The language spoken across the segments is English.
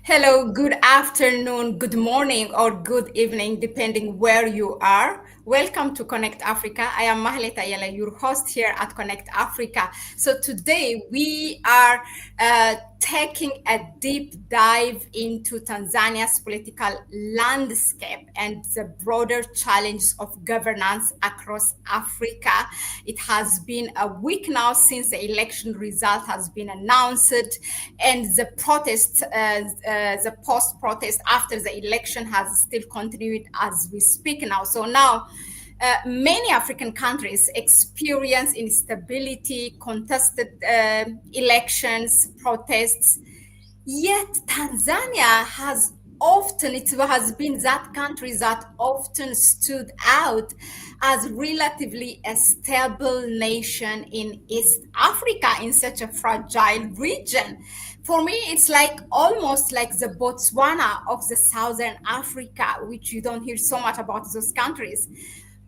Hello, good afternoon, good morning, or good evening, depending where you are. Welcome to Connect Africa. I am Mahlet Ayele, your host here at Connect Africa. So today we are taking a deep dive into Tanzania's political landscape and the broader challenges of governance across Africa. It has been a week now since the election result has been announced, and the post-protest after the election has still continued as we speak now. So now many African countries experience instability, contested elections, protests. Yet Tanzania it has been that country that often stood out as relatively a stable nation in East Africa in such a fragile region. For me, it's like almost like the Botswana of the Southern Africa, which you don't hear so much about those countries.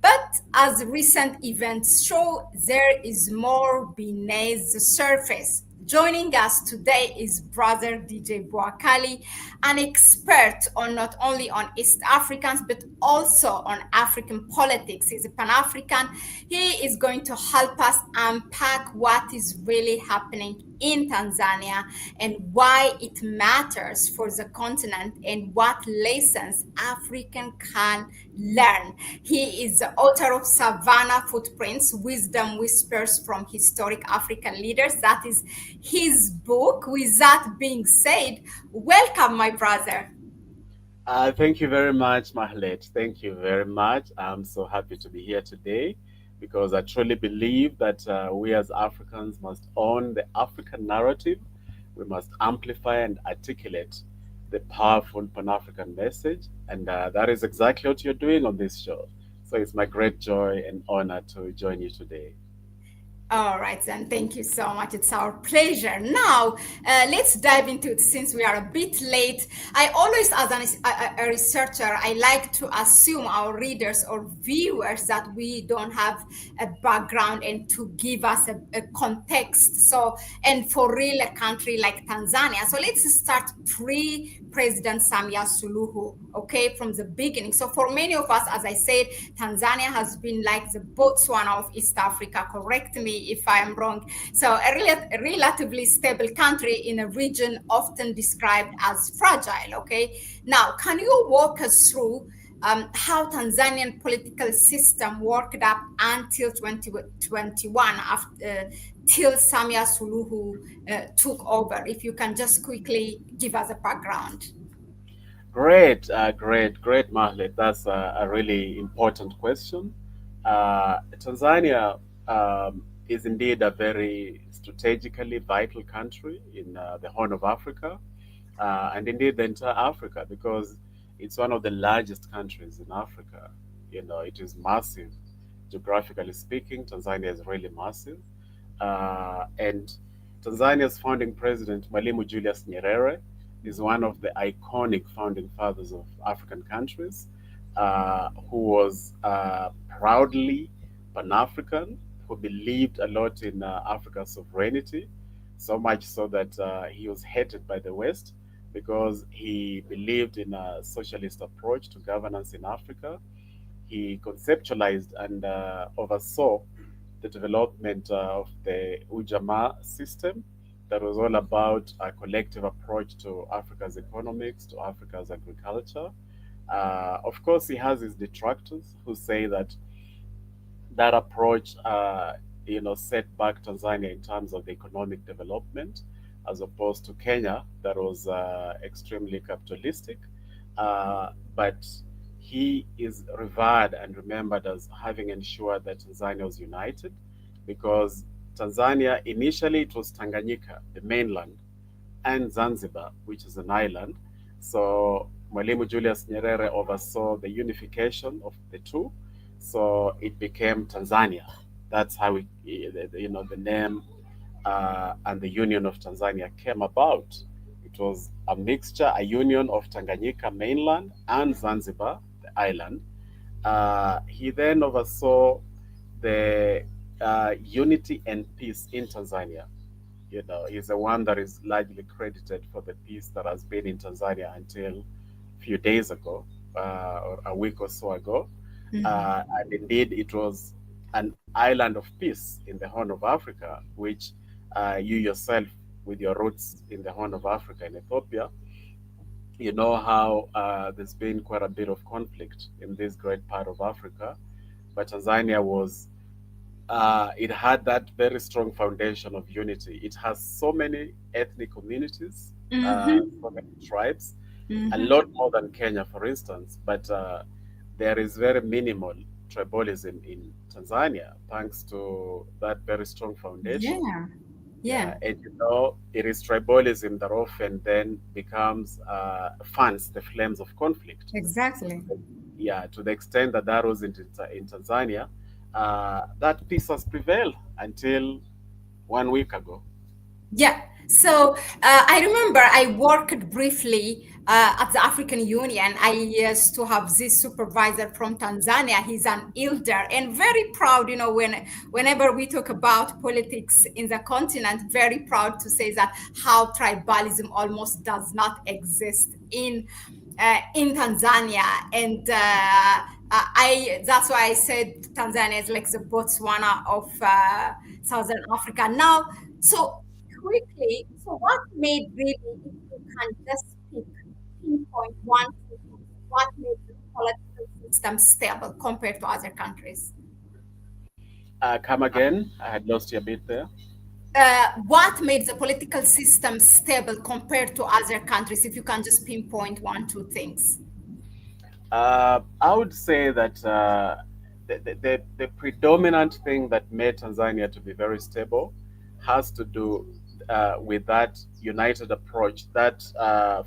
But as recent events show, there is more beneath the surface. Joining us today is brother DJ Boakali, an expert on not only on East Africans but also on African politics. He's a Pan-African. He is going to help us unpack what is really happening in Tanzania and why it matters for the continent and what lessons African can learn. He is the author of Savannah Footprints, Wisdom Whispers from Historic African Leaders. That is his book. With that being said, welcome, my brother. Thank you very much, Mahlet. Thank you very much. I'm so happy to be here today because I truly believe that we as Africans must own the African narrative. We must amplify and articulate the powerful Pan African message. And that is exactly what you're doing on this show. So it's my great joy and honor to join you today. All right, then. Thank you so much. It's our pleasure. Now, let's dive into it since we are a bit late. I always, as a researcher, I like to assume our readers or viewers that we don't have a background and to give us a context. So, and for real, a country like Tanzania. So let's start pre-President Samia Suluhu, okay, from the beginning. So for many of us, as I said, Tanzania has been like the Botswana of East Africa. Correct me if I am wrong. So a relatively stable country in a region often described as fragile. Okay. Now, can you walk us through how Tanzanian political system worked up until 2021 after till Samia Suluhu took over? If you can just quickly give us a background. Great, Mahlet. That's a really important question. Tanzania is indeed a very strategically vital country in the Horn of Africa, and indeed the entire Africa, because it's one of the largest countries in Africa. You know, it is massive. Geographically speaking, Tanzania is really massive. And Tanzania's founding president, Mwalimu Julius Nyerere, is one of the iconic founding fathers of African countries, who was proudly Pan African, who believed a lot in Africa's sovereignty, so much so that he was hated by the West because he believed in a socialist approach to governance in Africa. He conceptualized and oversaw the development of the Ujamaa system that was all about a collective approach to Africa's economics, to Africa's agriculture. Of course, he has his detractors who say that that approach, set back Tanzania in terms of the economic development, as opposed to Kenya, that was extremely capitalistic. But he is revered and remembered as having ensured that Tanzania was united, because Tanzania initially it was Tanganyika, the mainland, and Zanzibar, which is an island. So Mwalimu Julius Nyerere oversaw the unification of the two, so it became Tanzania. That's how the name and the Union of Tanzania came about. It was a mixture, a union of Tanganyika mainland and Zanzibar, the island. He then oversaw the unity and peace in Tanzania. You know, he's the one that is largely credited for the peace that has been in Tanzania until a few days ago, or a week or so ago. And indeed, it was an island of peace in the Horn of Africa, which you yourself, with your roots in the Horn of Africa in Ethiopia, you know how there's been quite a bit of conflict in this great part of Africa. But Tanzania was, it had that very strong foundation of unity. It has so many ethnic communities, Mm-hmm. so many tribes, a Mm-hmm. lot more than Kenya, for instance. But there is very minimal tribalism in Tanzania, thanks to that very strong foundation. Yeah. Yeah, Yeah. and you know, it is tribalism that often then becomes fans the flames of conflict. Exactly. Yeah, to the extent that that was in Tanzania, that peace has prevailed until 1 week ago. Yeah. So I remember I worked briefly at the African Union. I used to have this supervisor from Tanzania. He's an elder and very proud. Whenever we talk about politics in the continent, very proud to say that how tribalism almost does not exist in Tanzania. And I that's why I said Tanzania is like the Botswana of Southern Africa. Now, so quickly, so what made really, if you can just pick, pinpoint one thing, what made the political system stable compared to other countries? Come again? I had lost you a bit there. What made the political system stable compared to other countries? If you can just pinpoint one, two things. I would say that the predominant thing that made Tanzania to be very stable has to do with that united approach, that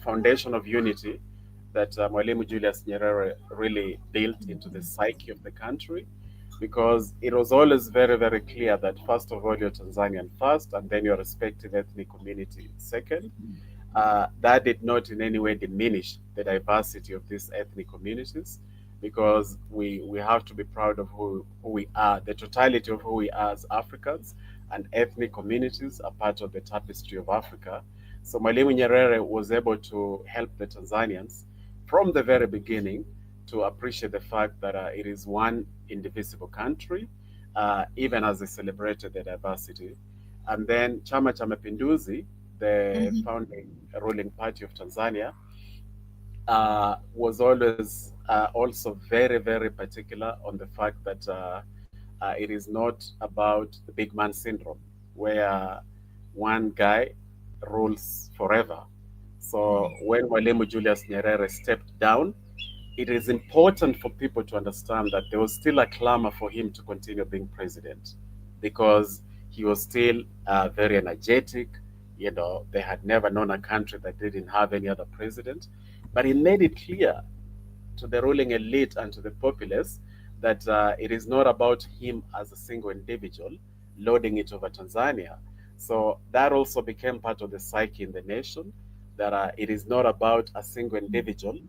foundation of unity that Mwalimu Julius Nyerere really built into the psyche of the country, because it was always very, very clear that first of all, you're Tanzanian first, and then your respective ethnic community second. That did not in any way diminish the diversity of these ethnic communities, because we have to be proud of who we are. The totality of who we are as Africans and ethnic communities are part of the tapestry of Africa. So Mwalimu Nyerere was able to help the Tanzanians from the very beginning to appreciate the fact that it is one indivisible country, even as they celebrated the diversity. And then Chama cha Mapinduzi, the Mhm. founding ruling party of Tanzania, was always also very, very particular on the fact that it is not about the big man syndrome, where one guy rules forever. So when Mwalimu Julius Nyerere stepped down, it is important for people to understand that there was still a clamor for him to continue being president, because he was still very energetic. You know, they had never known a country that didn't have any other president. But he made it clear to the ruling elite and to the populace that it is not about him as a single individual lording it over Tanzania. So that also became part of the psyche in the nation, that it is not about a single individual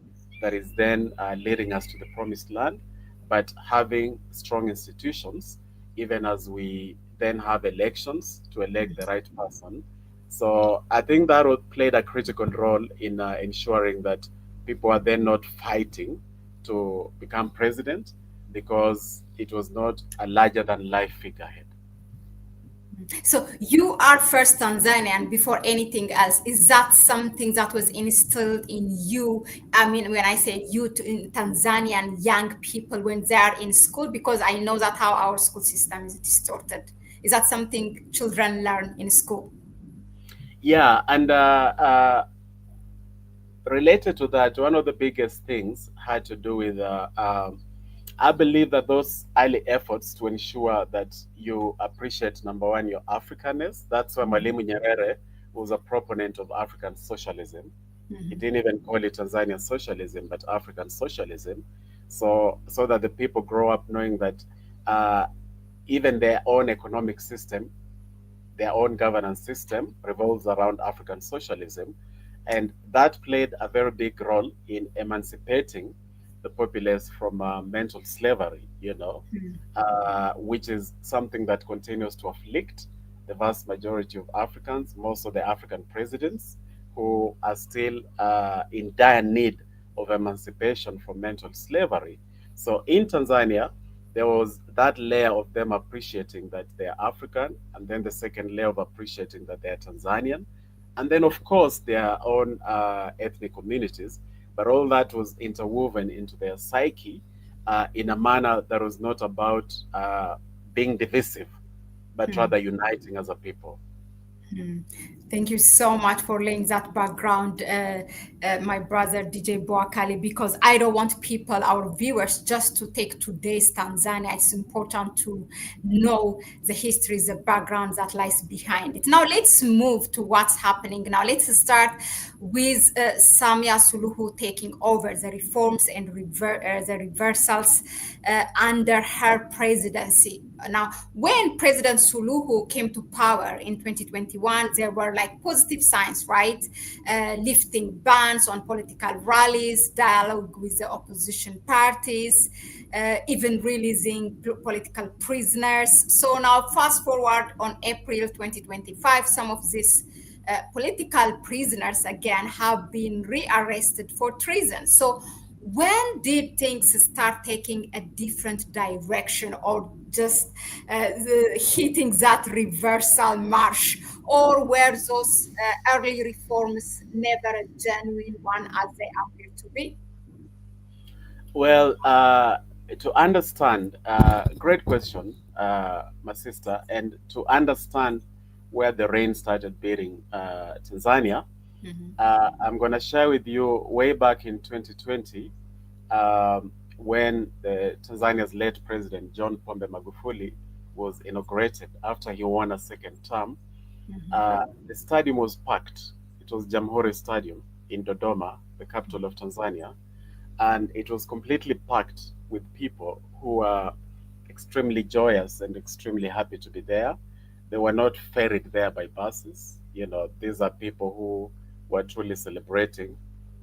that is then leading us to the promised land, but having strong institutions, even as we then have elections to elect the right person. So I think that played a critical role in ensuring that people are then not fighting to become president, because it was not a larger than life figurehead. So you are first Tanzanian before anything else. Is that something that was instilled in you? I mean, when I say you, in Tanzanian young people when they are in school, because I know that how our school system is distorted. Is that something children learn in school? Yeah, and related to that, one of the biggest things had to do with I believe that those early efforts to ensure that you appreciate, number one, your Africanness. That's why Mhm. Mwalimu Nyerere was a proponent of African socialism. He Mhm. didn't even call it Tanzanian socialism, but African socialism. So that the people grow up knowing that uh, even their own economic system, their own governance system revolves around African socialism. And that played a very big role in emancipating the populace from mental slavery, you know, which is something that continues to afflict the vast majority of Africans, most of the African presidents, who are still in dire need of emancipation from mental slavery. So in Tanzania, there was that layer of them appreciating that they're African, and then the second layer of appreciating that they're Tanzanian, and then, of course, their own ethnic communities. But all that was interwoven into their psyche in a manner that was not about being divisive, but Hmm. rather uniting as a people. Hmm. Thank you so much for laying that background, my brother DJ Boakali, because I don't want people, our viewers, just to take today's Tanzania. It's important to know the history, the background that lies behind it. Now, let's move to what's happening now. Let's start with Samia Suluhu taking over the reforms and the reversals under her presidency. Now, when President Suluhu came to power in 2021, there were like positive signs, right? Lifting bans on political rallies, dialogue with the opposition parties, even releasing political prisoners. So now, fast forward on April 2025, some of these political prisoners again have been rearrested for treason. So when did things start taking a different direction, or just hitting that reversal march, or were those early reforms never a genuine one as they appear to be? Well, to understand, great question, my sister, and to understand where the rain started beating Tanzania, Mhm. I'm going to share with you way back in 2020 when Tanzania's late president, John Pombe Magufuli, was inaugurated after he won a second term. Mhm. The stadium was packed. It was Jamhuri Stadium in Dodoma, the capital of Tanzania, and it was completely packed with people who were extremely joyous and extremely happy to be there. They were not ferried there by buses. You know, these are people who were truly celebrating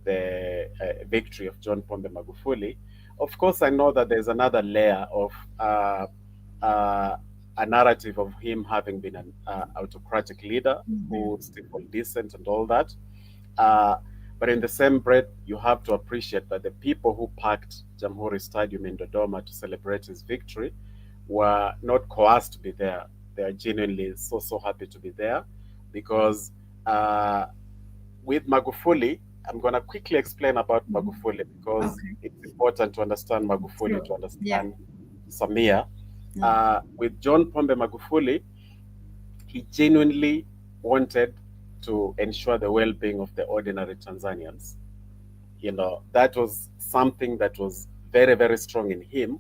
the victory of John Pombe Magufuli. Of course, I know that there's another layer of uh, a narrative of him having been an autocratic leader who Mhm. stifled dissent and all that. Uh, but in the same breath, you have to appreciate that the people who packed Jamhuri Stadium in Dodoma to celebrate his victory were not coerced to be there. They are genuinely so happy to be there because uh, with Magufuli, I'm going to quickly explain about Mhm. Magufuli because Okay. it's important to understand Magufuli, True. to Yeah. understand Samia. Yeah. With John Pombe Magufuli, he genuinely wanted to ensure the well-being of the ordinary Tanzanians. You know, that was something that was very strong in him.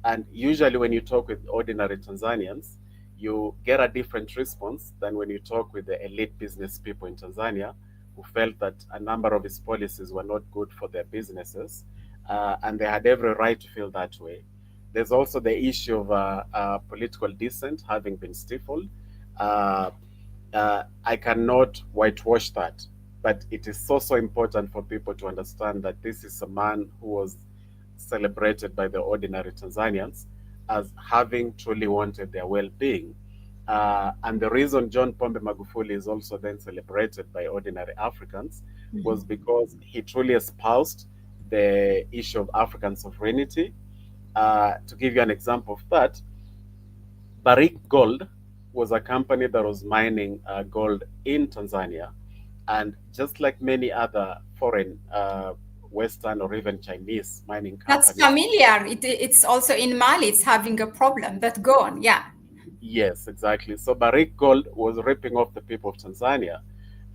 And usually when you talk with ordinary Tanzanians, you get a different response than when you talk with the elite business people in Tanzania who felt that a number of his policies were not good for their businesses, and they had every right to feel that way. There's also the issue of political dissent having been stifled. Uh, I cannot whitewash that, but it is so important for people to understand that this is a man who was celebrated by the ordinary Tanzanians as having truly wanted their well-being. And the reason John Pombe Magufuli is also then celebrated by ordinary Africans was Mhm. because he truly espoused the issue of African sovereignty. To give you an example of that, Barrick Gold was a company that was mining gold in Tanzania. And just like many other foreign, Western, or even Chinese mining That's companies, familiar. It's also in Mali, it's having a problem, but go on. Yeah. yes, exactly. So Barrick Gold was ripping off the people of Tanzania.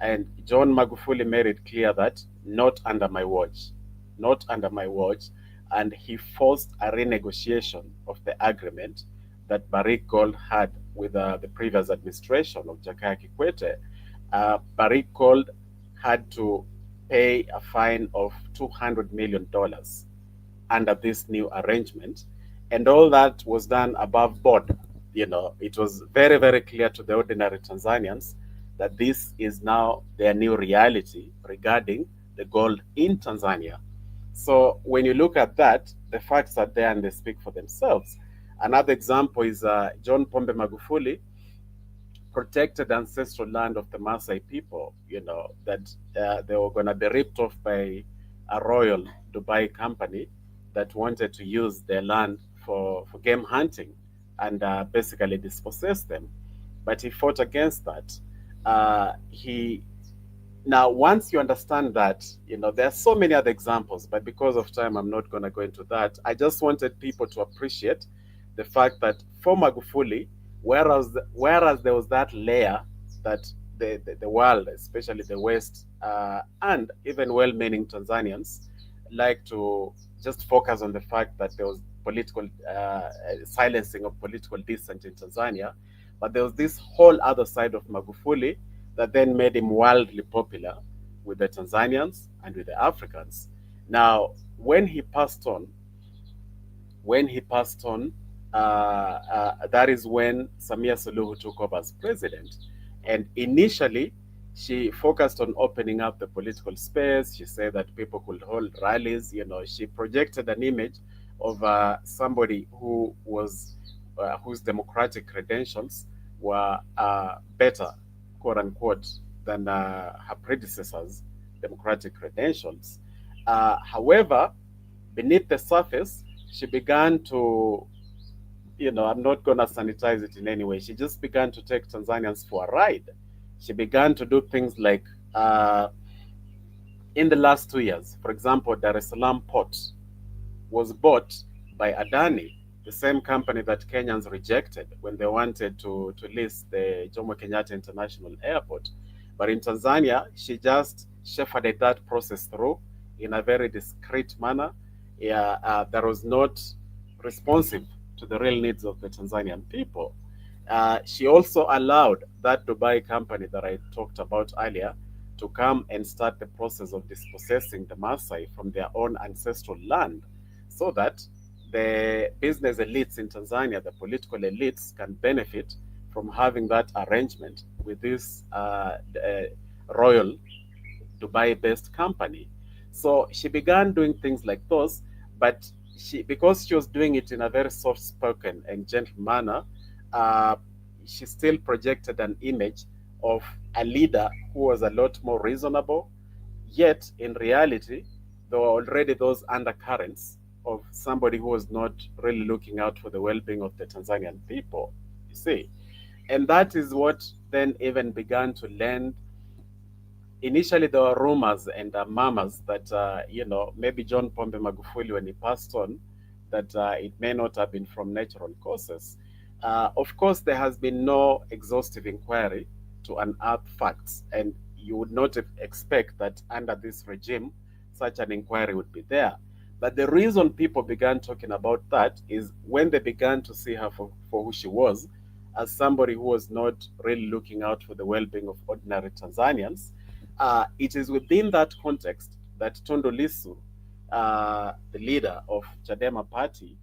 And John Magufuli made it clear that not under my watch, not under my watch. And he forced a renegotiation of the agreement that Barrick Gold had with the previous administration of Jakaya Kikwete. Barrick Gold had to pay a fine of $200 million under this new arrangement. And all that was done above board. You know, it was very clear to the ordinary Tanzanians that this is now their new reality regarding the gold in Tanzania. So when you look at that, the facts are there and they speak for themselves. Another example is John Pombe Magufuli protected ancestral land of the Maasai people, that they were going to be ripped off by a royal Dubai company that wanted to use their land for game hunting and basically dispossess them. But he fought against that. He Now, once you understand that, there are so many other examples, but because of time, I'm not going to go into that. I just wanted people to appreciate the fact that for Magufuli, whereas there was that layer that the world, especially the West, and even well-meaning Tanzanians, like to just focus on the fact that there was political silencing of political dissent in Tanzania, but there was this whole other side of Magufuli that then made him wildly popular with the Tanzanians and with the Africans. Now, when he passed on, that is when Samia Suluhu took over as president. And initially, she focused on opening up the political space. She said that people could hold rallies. She projected an image of somebody whose democratic credentials were better, quote unquote, than her predecessors' democratic credentials. However, beneath the surface, she began to, I'm not going to sanitize it in any way. She just began to take Tanzanians for a ride. She began to do things like, in the last 2 years, for example, Dar es Salaam port was bought by Adani, the same company that Kenyans rejected when they wanted to lease the Jomo Kenyatta International Airport. But in Tanzania, she just shepherded that process through in a very discreet manner. That was not responsive to the real needs of the Tanzanian people. She also allowed that Dubai company that I talked about earlier to come and start the process of dispossessing the Maasai from their own ancestral land, so that the business elites in Tanzania, the political elites, can benefit from having that arrangement with this royal Dubai-based company. So she began doing things like those, but because she was doing it in a very soft-spoken and gentle manner, uh, she still projected an image of a leader who was a lot more reasonable. Yet, in reality, there were already those undercurrents of somebody who was not really looking out for the well-being of the Tanzanian people. You see, and that is what then even began to lend. Initially, there were rumors and murmurs that maybe John Pombe Magufuli, when he passed on, that it may not have been from natural causes. Of course, there has been no exhaustive inquiry to unearth facts, and you would not expect that under this regime, such an inquiry would be there. But the reason people began talking about that is when they began to see her for who she was, as somebody who was not really looking out for the well-being of ordinary Tanzanians. It is within that context that Tundu Lissu, the leader of Chadema party,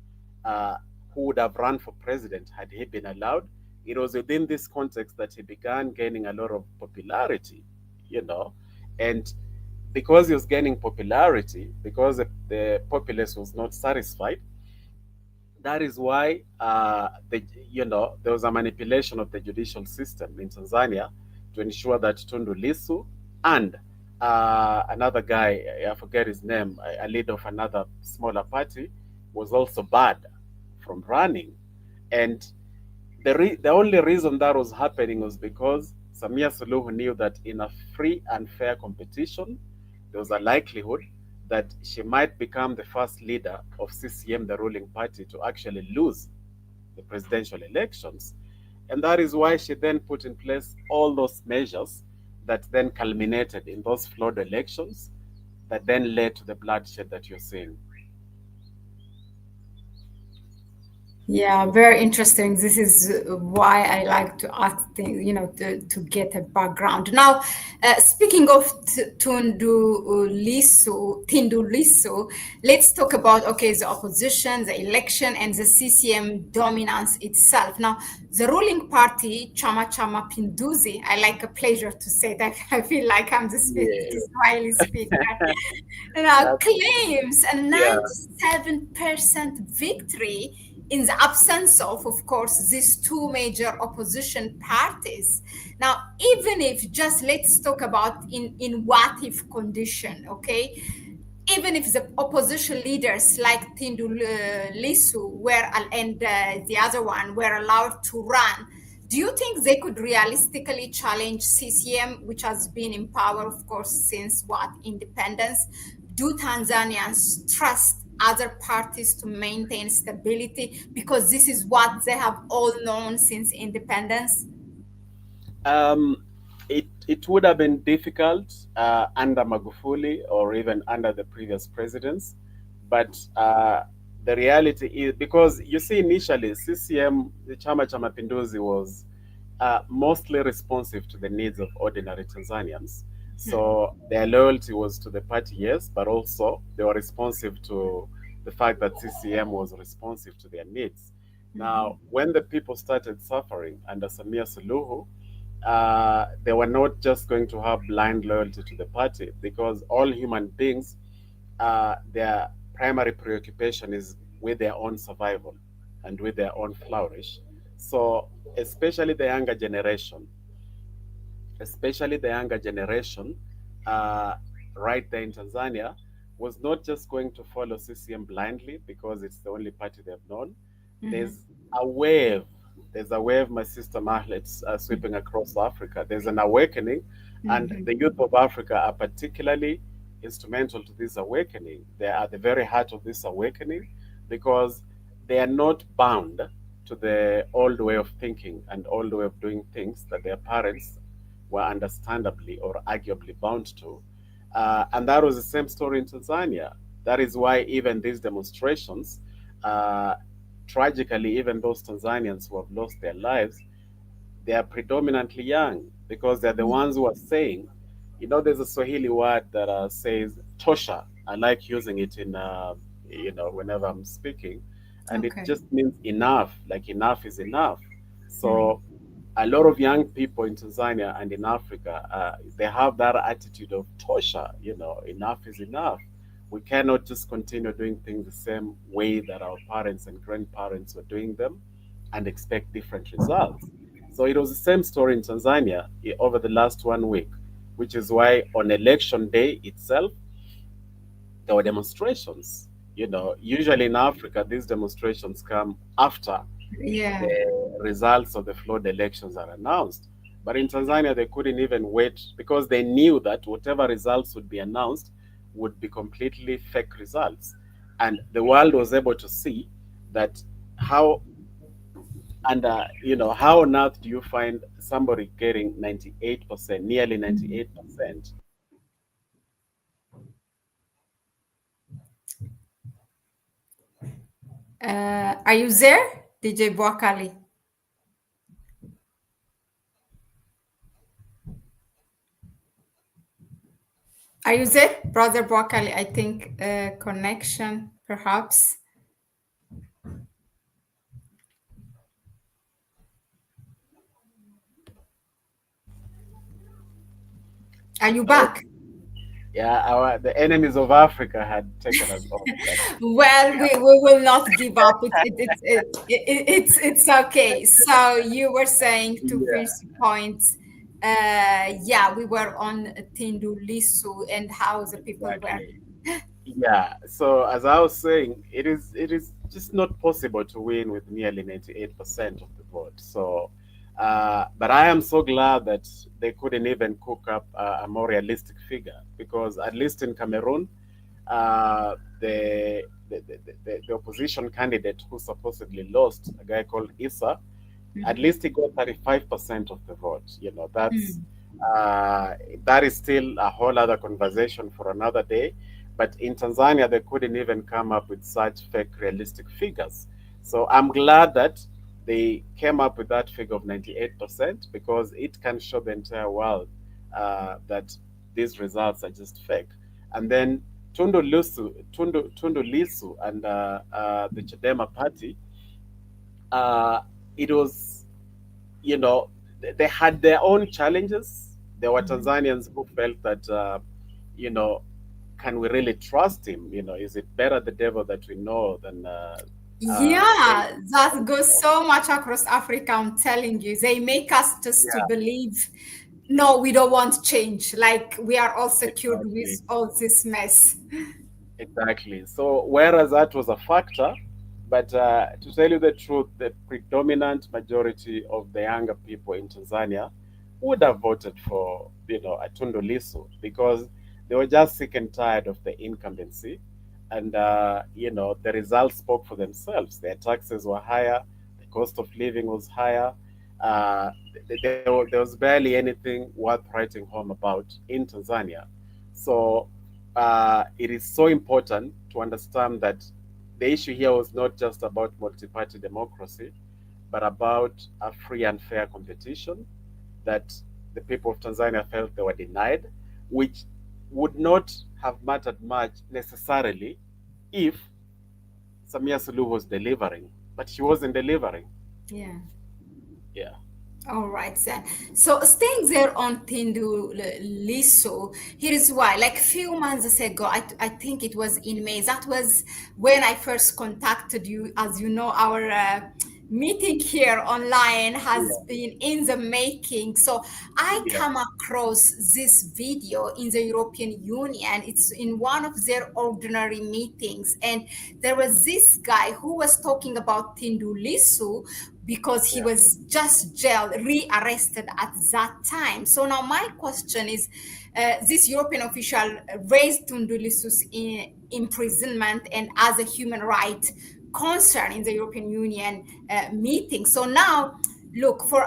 who would have run for president had he been allowed, it was within this context that he began gaining a lot of popularity, and because he was gaining popularity, because the populace was not satisfied, that is why there was a manipulation of the judicial system in Tanzania to ensure that Tundu Lissu and another guy, I forget his name, a leader of another smaller party, was also barred from running. And the only reason that was happening was because Samia Suluhu knew that in a free and fair competition, there was a likelihood that she might become the first leader of CCM, the ruling party, to actually lose the presidential elections. And that is why she then put in place all those measures that then culminated in those flawed elections that then led to the bloodshed that you're seeing. Yeah, very interesting. This is why I like to ask things, to get a background. Now, speaking of Tundu Lissu, let's talk about, the opposition, the election, and the CCM dominance itself. Now, the ruling party, Chama Chama Pinduzi, I like a pleasure to say that. I feel like I'm the Swahili speaker. Now, claims a Yeah. 97% victory in the absence of course, these two major opposition parties. Now, even if just let's talk about in what if condition, okay? Even if the opposition leaders like Tindu Lisu and the other one were allowed to run, do you think they could realistically challenge CCM, which has been in power, of course, since what independence? Do Tanzanians trust other parties to maintain stability because this is what they have all known since independence? Um, it would have been difficult under Magufuli or even under the previous presidents, but the reality is because you see initially CCM, the Chama cha Mapinduzi, was mostly responsive to the needs of ordinary Tanzanians. Hmm. So their loyalty was to the party, yes, but also they were responsive to the fact that CCM was responsive to their needs. Now, Mhm. when the people started suffering under Samia Suluhu, they were not just going to have blind loyalty to the party because all human beings, their primary preoccupation is with their own survival and with their own flourish. So, especially the younger generation, especially the younger generation, uh, right there in Tanzania, was not just going to follow CCM blindly because it's the only party they've known. Mhm. There's a wave. There's a wave, my sister Mahlet, sweeping across Africa. There's an awakening, and Mhm. the youth of Africa are particularly instrumental to this awakening. They are at the very heart of this awakening because they are not bound to the old way of thinking and old way of doing things that their parents were understandably or arguably bound to. And that was the same story in Tanzania. That is why even these demonstrations, uh, tragically, even those Tanzanians who have lost their lives, they are predominantly young because they're the ones who are saying, there's a Swahili word that says tosha. I like using it in, whenever I'm speaking, and it Okay. just means enough, like enough is enough. Mm. So a lot of young people in Tanzania and in Africa, they have that attitude of tosha, enough is enough. We cannot just continue doing things the same way that our parents and grandparents were doing them and expect different results. So it was the same story in Tanzania over the last 1 week, which is why on election day itself, there were demonstrations. Usually in Africa, these demonstrations come after Yeah. the results of the flawed elections are announced. But in Tanzania, they couldn't even wait because they knew that whatever results would be announced would be completely fake results. And the world was able to see that how how on earth do you find somebody getting 98%, nearly 98%? Are you there, DJ Boakali? Are you there, brother Boakali? I think connection, perhaps. Are you Oh, back? yeah, the enemies of Africa had taken us off, but Well, we will not give up. It's okay. So you were saying to finish yeah, the points. Yeah, we were on Tindu Lisu and how the people were. exactly. Yeah. So as I was saying, it is just not possible to win with nearly 98% of the vote. So, but I am so glad that they couldn't even cook up a more realistic figure because at least in Cameroon, the opposition candidate who supposedly lost, a guy called Issa, at Mhm. least he got 35% of the vote. Mm. Uh, that is still a whole other conversation for another day. But in Tanzania, they couldn't even come up with such fake realistic figures. So I'm glad that they came up with that figure of 98% because it can show the entire world that these results are just fake. And then Tundu Lisu and the Chadema party, uh, it was they had their own challenges. There were Mhm. Tanzanians who felt that, you know, can we really trust him? Is it better the devil that we know than They, Yeah, that goes so much across Africa. I'm telling you, they make us just to yeah, believe, no, we don't want change. Like we are all secured exactly. with all this mess. Exactly. So, whereas that was a factor, but to tell you the truth, the predominant majority of the younger people in Tanzania would have voted for, a Tundu Lissu because they were just sick and tired of the incumbency, and the results spoke for themselves. Their taxes were higher, the cost of living was higher. There was barely anything worth writing home about in Tanzania. So it is so important to understand that the issue here was not just about multi-party democracy, but about a free and fair competition that the people of Tanzania felt they were denied, which would not have mattered much necessarily if Samia Suluhu was delivering, but she wasn't delivering. Yeah. Yeah, All right, then. So staying there on Tindu Liso, here is why. Like few months ago, I think it was in May. That was when I first contacted you. As you know, our meeting here online has yeah, been in the making. So I yeah, come across this video in the European Union. It's in one of their ordinary meetings, and there was this guy who was talking about Tindu Lisu because he yeah. was just jailed, rearrested at that time. So now my question is, this European official raised Tundulisu's imprisonment and as a human right concern in the European Union meeting. So now, look, for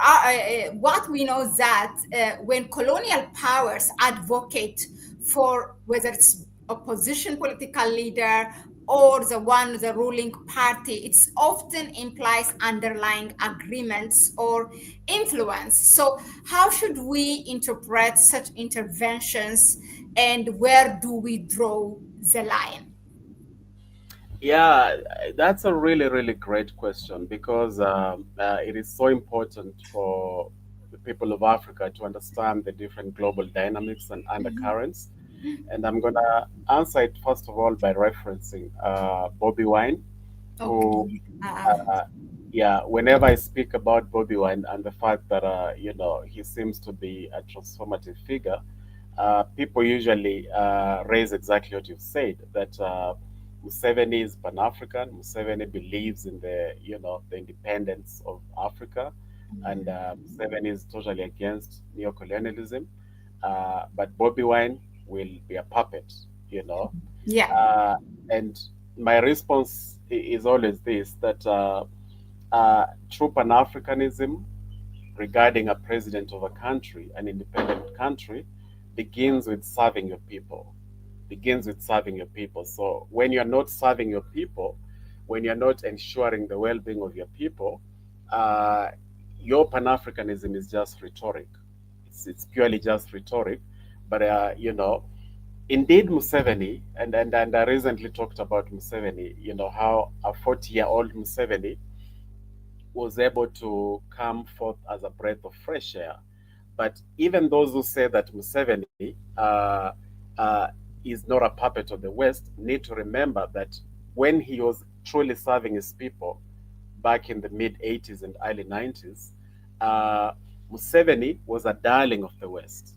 what we know that when colonial powers advocate for whether it's opposition political leader or the ruling party, it's often implies underlying agreements or influence. So how should we interpret such interventions, and where do we draw the line? Yeah, that's a really, really great question because it is so important for the people of Africa to understand the different global dynamics and undercurrents. And I'm going to answer it first of all by referencing Bobby Wine, who, Okay. uh, yeah, whenever I speak about Bobby Wine and the fact that, he seems to be a transformative figure, people usually raise exactly what you've said, that Museveni is Pan-African. Museveni believes in the independence of Africa, and Museveni is totally against neocolonialism. But Bobby Wine will be a puppet, you know. Yeah. Uh, and my response is always this: that true Pan-Africanism regarding a president of a country, an independent country, begins with serving your people. Begins with serving your people. So when you're not serving your people, when you're not ensuring the well-being of your people, uh, your Pan-Africanism is just rhetoric. It's purely just rhetoric. But indeed, Museveni, and I recently talked about Museveni. How a 40-year-old Museveni was able to come forth as a breath of fresh air. But even those who say that Museveni uh, is not a puppet of the West need to remember that when he was truly serving his people back in the mid 80s and early 90s, uh, Museveni was a darling of the West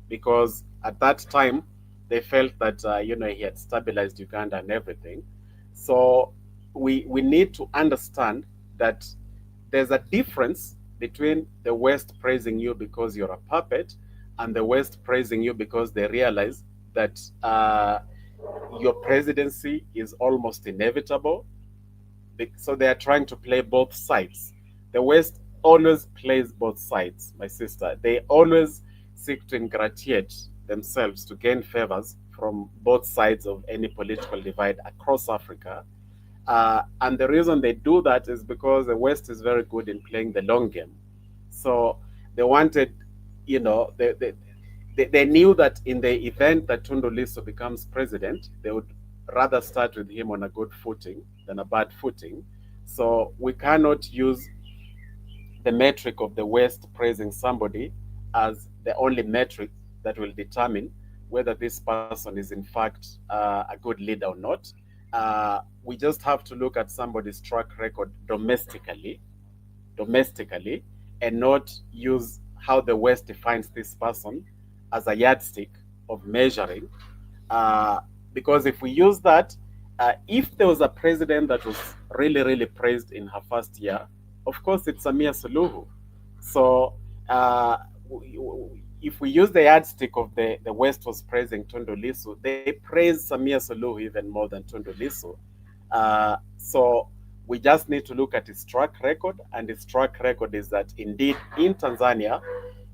because at that time they felt that he had stabilized Uganda and everything. So we need to understand that there's a difference between the West praising you because you're a puppet and the West praising you because they realize that your presidency is almost inevitable. So they are trying to play both sides. The West always plays both sides, my sister. They always seek to ingratiate themselves to gain favors from both sides of any political divide across Africa. And the reason they do that is because the West is very good in playing the long game. So they wanted, they knew that in the event that Tundu Lissu becomes president, they would rather start with him on a good footing than a bad footing. So we cannot use the metric of the West praising somebody as the only metric that will determine whether this person is in fact a good leader or not. we just have to look at somebody's track record domestically, and not use how the West defines this person as a yardstick of measuring. Uh, because if we use that, if there was a president that was really, really praised in her first year, of course it's Samia Suluhu. So uh, if we use the yardstick of the West was praising Tundu Lissu, they praise Samia Suluhu even more than Tundu Lissu. So we just need to look at his track record, and his track record is that indeed in Tanzania,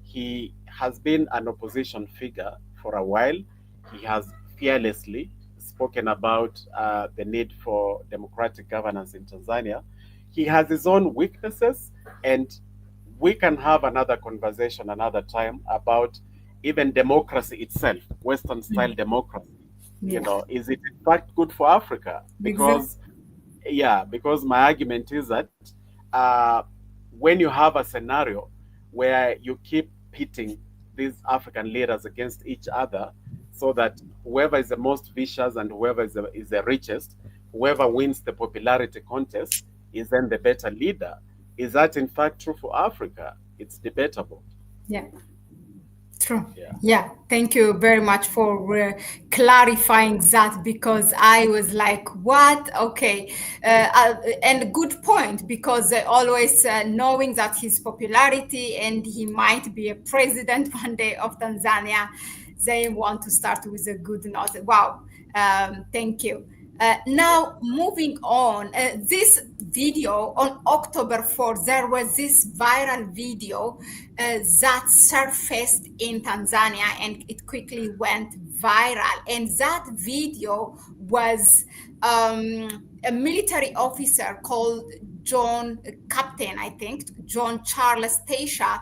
he has been an opposition figure for a while. He has fearlessly spoken about the need for democratic governance in Tanzania. He has his own weaknesses, and we can have another conversation another time about even democracy itself, Western style democracy. You Yeah, know, is it in fact good for Africa? exactly. Because my argument is that when you have a scenario where you keep pitting these African leaders against each other, so that whoever is the most vicious and whoever is the richest, whoever wins the popularity contest is then the better leader. Is that in fact true for Africa? It's debatable. Yeah. True. Yeah. Yeah, thank you very much for clarifying that, because I was like, what? Okay. And good point, because always knowing that his popularity and he might be a president one day of Tanzania, they want to start with a good note. Wow. Thank you. Now, moving on, this video on October 4th, there was this viral video that surfaced in Tanzania and it quickly went viral. And that video was a military officer called Captain, I think, John Charles Tasha,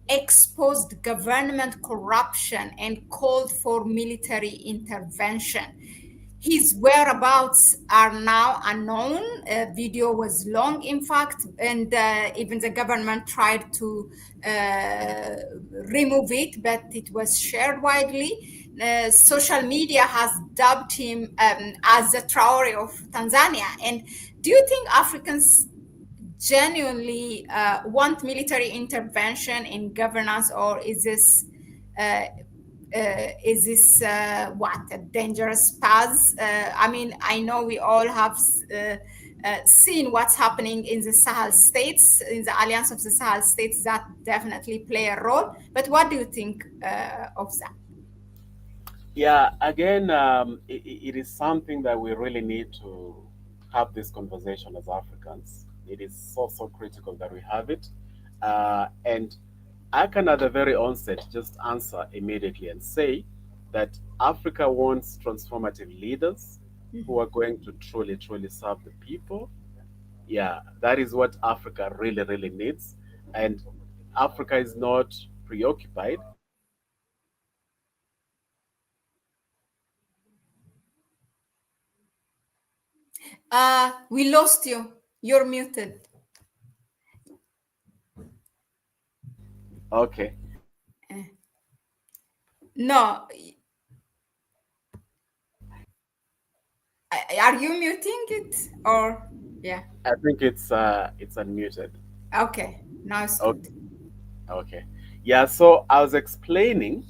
exposed government corruption and called for military intervention. His whereabouts are now unknown. Video was long, in fact, and even the government tried to remove it, but it was shared widely. Social media has dubbed him as the Traore of Tanzania. And do you think Africans genuinely want military intervention in governance, or uh, is this what a dangerous path? I mean, I know we all have seen what's happening in the Sahel states, in the alliance of the Sahel states, that definitely play a role. But what do you think of that? Yeah, again, it is something that we really need to have this conversation as Africans. It is so, so critical that we have it. And I can, at the very onset, just answer immediately and say that Africa wants transformative leaders who are going to truly, truly serve the people. Yeah, that is what Africa really, really needs. And Africa is not preoccupied. We lost you. You're muted. Okay. No, are you muting it or yeah? I think it's unmuted. Okay, now it's Okay. good. Okay. Yeah, so I was explaining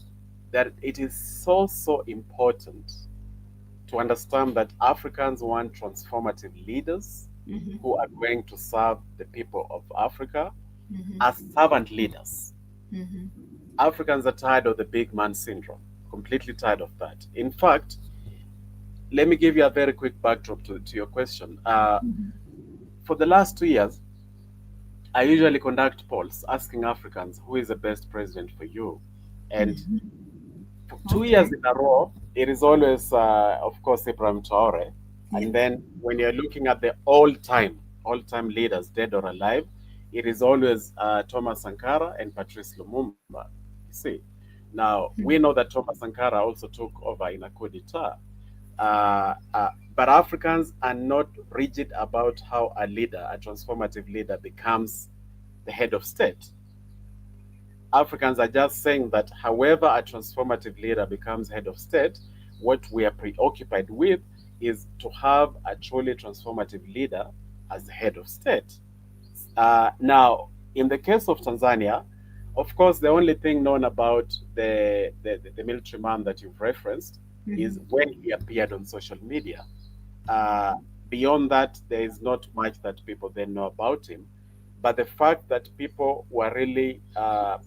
that it is so, so important to understand that Africans want transformative leaders who are going to serve the people of Africa as servant leaders. Africans are tired of the big man syndrome, completely tired of that. In fact, let me give you a very quick backdrop to your question. For the last 2 years, I usually conduct polls asking Africans who is the best president for you. And for 2 years Okay. in a row, it is always, of course, Ibrahim Traore. Yeah. And then when you're looking at the all-time leaders, dead or alive, it is always Thomas Sankara and Patrice Lumumba. You see, now we know that Thomas Sankara also took over in a coup d'etat. But Africans are not rigid about how a transformative leader, becomes the head of state. Africans are just saying that however a transformative leader becomes head of state, what we are preoccupied with is to have a truly transformative leader as the head of state. Now, in the case of Tanzania, of course, the only thing known about the military man that you've referenced is when he appeared on social media. Uh, Beyond that, there is not much that people then know about him. But the fact that people were really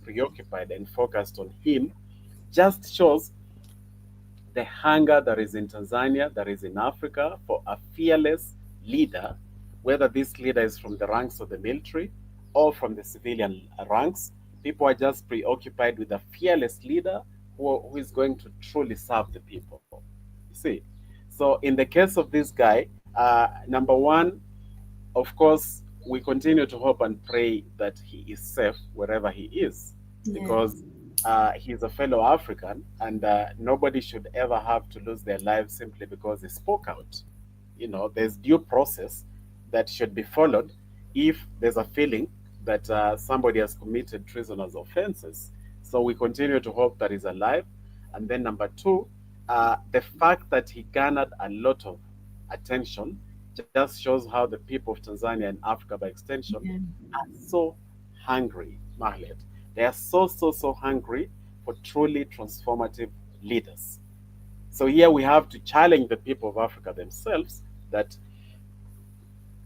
preoccupied and focused on him just shows the hunger that is in Tanzania, that is in Africa, for a fearless leader, whether this leader is from the ranks of the military or from the civilian ranks. People are just preoccupied with a fearless leader who is going to truly serve the people. You see? So, in the case of this guy, number one, of course, we continue to hope and pray that he is safe wherever he is, because he's a fellow African, and nobody should ever have to lose their lives simply because they spoke out. You know, there's due process that should be followed if there's a feeling that somebody has committed treasonous offenses. So we continue to hope that he's alive. And then number two, the fact that he garnered a lot of attention just shows how the people of Tanzania and Africa by extension are so hungry, Mahlet. They are so hungry for truly transformative leaders. So here we have to challenge the people of Africa themselves that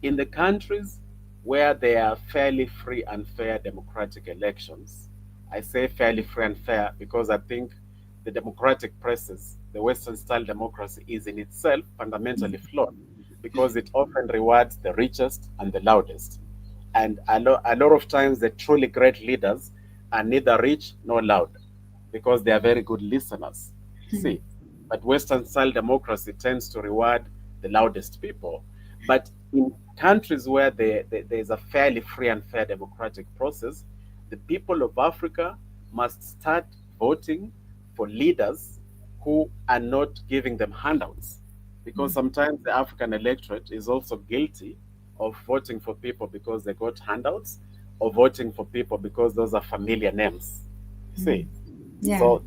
in the countries where there are fairly free and fair democratic elections, I say fairly free and fair because I think the democratic process, the Western style democracy, is in itself fundamentally flawed because it often rewards the richest and the loudest. And a lot of times, the truly great leaders are neither rich nor loud because they are very good listeners. See, but Western style democracy tends to reward the loudest people. But in countries where there's a fairly free and fair democratic process, the people of Africa must start voting for leaders who are not giving them handouts. Because sometimes the African electorate is also guilty of voting for people because they got handouts or voting for people because those are familiar names. See? So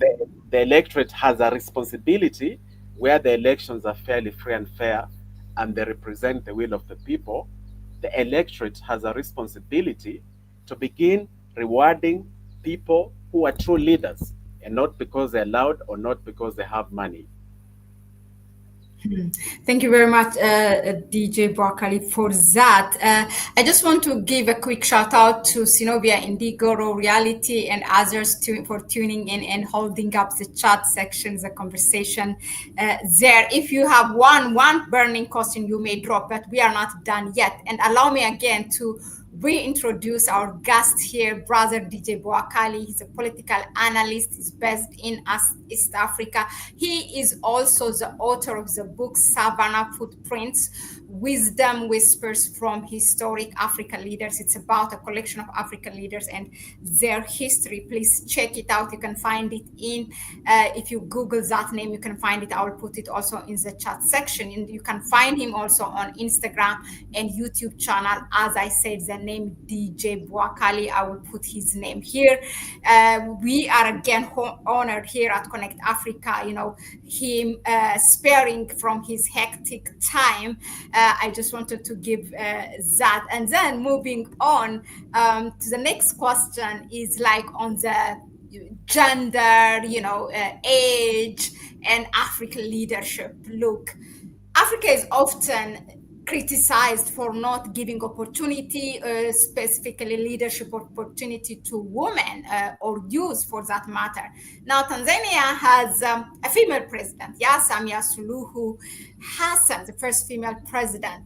the electorate has a responsibility where the elections are fairly free and fair and they represent the will of the people. The electorate has a responsibility to begin rewarding people who are true leaders and not because they're loud or not because they have money. Thank you very much, DJ Broccoli, for that. I just want to give a quick shout out to Sinovia Indigo, Raw Reality, and others for tuning in and holding up the chat sections, the conversation there. If you have one burning question, you may drop, but we are not done yet. And allow me again to reintroduce our guest here, Brother DJ Boakali. He's a political analyst. He's based in East Africa. He is also the author of the book Savannah Footprints, Wisdom Whispers from Historic African Leaders. It's about a collection of African leaders and their history. Please check it out. You can find it if you Google that name, you can find it. I will put it also in the chat section. And you can find him also on Instagram and YouTube channel. As I said, the name DJ Boakali. I will put his name here. We are again honored here at Connect Africa, him sparing from his hectic time. I just wanted to give that. And then moving on to the next question is like on the gender, age and African leadership. Look, Africa is often criticized for not giving opportunity, specifically leadership opportunity to women or youth for that matter. Now, Tanzania has a female president, Samia Suluhu Hassan, the first female president.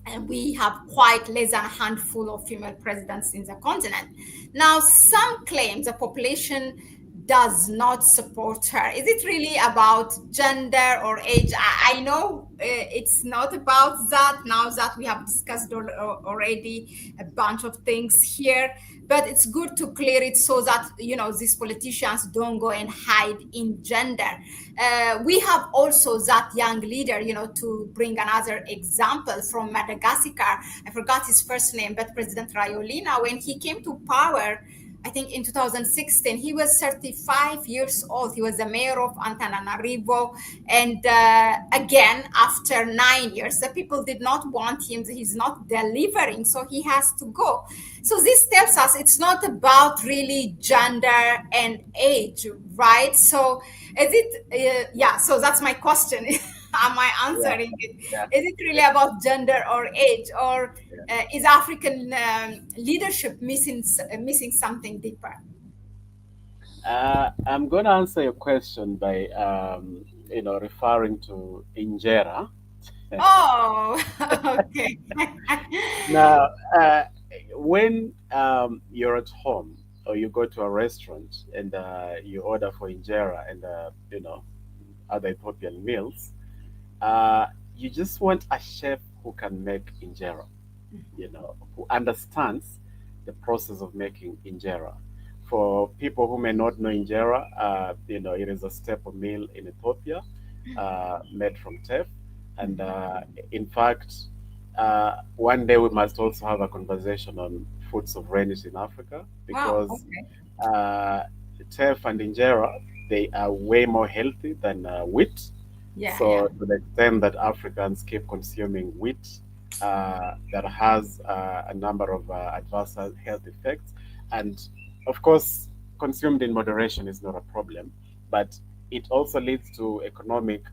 And we have quite less than a handful of female presidents in the continent. Now, some claim the population does not support her. Is it really about gender or age? I know it's not about that now that we have discussed already a bunch of things here, but it's good to clear it so that, these politicians don't go and hide in gender. We have also that young leader, to bring another example from Madagascar. I forgot his first name, but President Rajoelina, when he came to power, I think in 2016, he was 35 years old. He was the mayor of Antananarivo. And again, after 9 years, the people did not want him. He's not delivering, so he has to go. So this tells us it's not about really gender and age, right? So is it, yeah, so that's my question. Am I Yeah, answering it? yeah, Is it really about gender or age? Or yeah. is African leadership missing something deeper? I'm going to answer your question by, referring to injera. Oh, okay. Now, when you're at home or you go to a restaurant and you order for injera and other Ethiopian meals, uh, you just want a chef who can make injera, who understands the process of making injera. For people who may not know injera, it is a staple meal in Ethiopia, made from teff. And in fact, one day we must also have a conversation on foods sovereignty in Africa Wow. because Okay. uh, teff and injera, they are way more healthy than wheat. Yeah. Yeah. So to the extent that Africans keep consuming wheat that has a number of adverse health effects, and of course, consumed in moderation is not a problem, but it also leads to economic.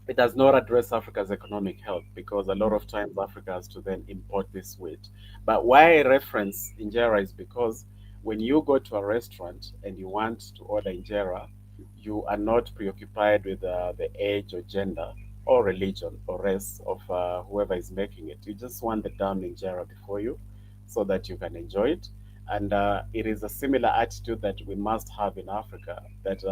It does not address Africa's economic health because a lot of times Africa has to then import this wheat. But why I reference injera is because when you go to a restaurant and you want to order injera, you are not preoccupied with the age or gender or religion or race of whoever is making it. You just want the damn injera before you so that you can enjoy it. And it is a similar attitude that we must have in Africa that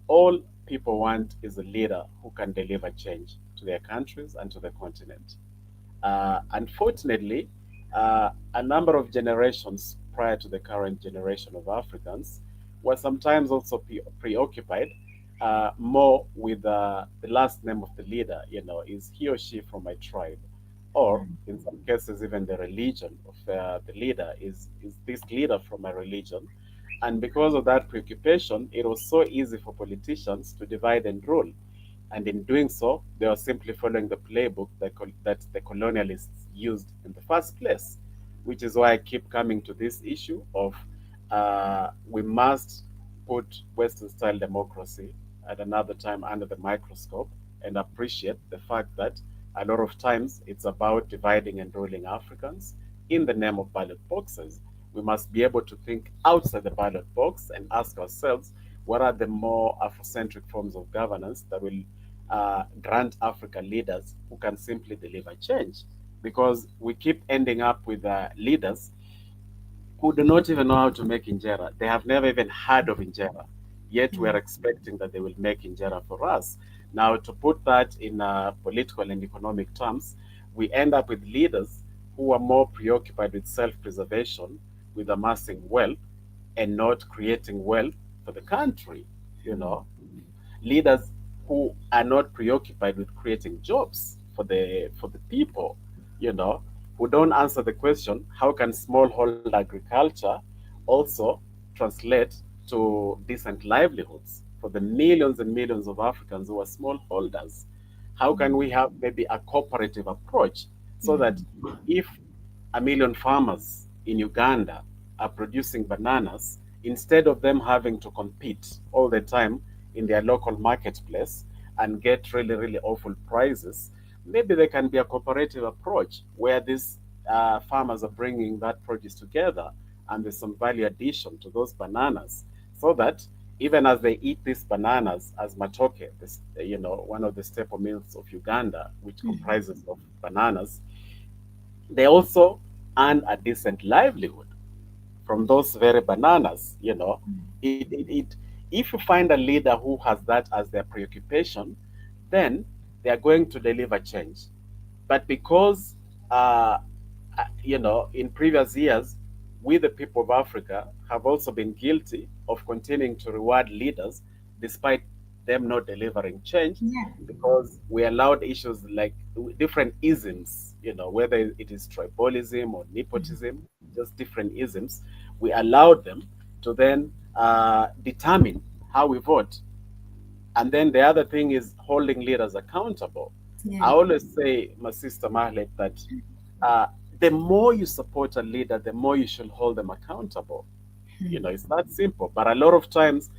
all people want is a leader who can deliver change to their countries and to the continent. Unfortunately, a number of generations prior to the current generation of Africans were sometimes also preoccupied more with the last name of the leader. Is he or she from my tribe? Or in some cases, even the religion of the leader. Is this leader from my religion? And because of that preoccupation, it was so easy for politicians to divide and rule. And in doing so, they were simply following the playbook that the colonialists used in the first place, which is why I keep coming to this issue of we must put Western style democracy at another time under the microscope and appreciate the fact that a lot of times it's about dividing and ruling Africans in the name of ballot boxes. We must be able to think outside the ballot box and ask ourselves what are the more Afrocentric forms of governance that will grant Africa leaders who can simply deliver change. Because we keep ending up with leaders who do not even know how to make injera. They have never even heard of injera. Yet we are expecting that they will make injera for us. Now, to put that in political and economic terms, we end up with leaders who are more preoccupied with self-preservation, with amassing wealth, and not creating wealth for the country. You know, leaders who are not preoccupied with creating jobs for the people, you know, who don't answer the question, how can smallholder agriculture also translate to decent livelihoods for the millions and millions of Africans who are smallholders? How can we have maybe a cooperative approach so that if a million farmers in Uganda are producing bananas, instead of them having to compete all the time in their local marketplace and get really, really awful prices, maybe there can be a cooperative approach where these farmers are bringing that produce together and there's some value addition to those bananas so that even as they eat these bananas as matoke, this, one of the staple meals of Uganda, which comprises of bananas, they also earn a decent livelihood from those very bananas. If you find a leader who has that as their preoccupation, then they are going to deliver change. But because in previous years, we, the people of Africa, have also been guilty of continuing to reward leaders despite them not delivering change, Yeah. because we allowed issues like different isms, whether it is tribalism or nepotism, just different isms. We allowed them to then determine how we vote. And then the other thing is holding leaders accountable. I Yeah. always say, my sister Mahlet, that uh, the more you support a leader, the more you should hold them accountable. It's that simple. But a lot of times,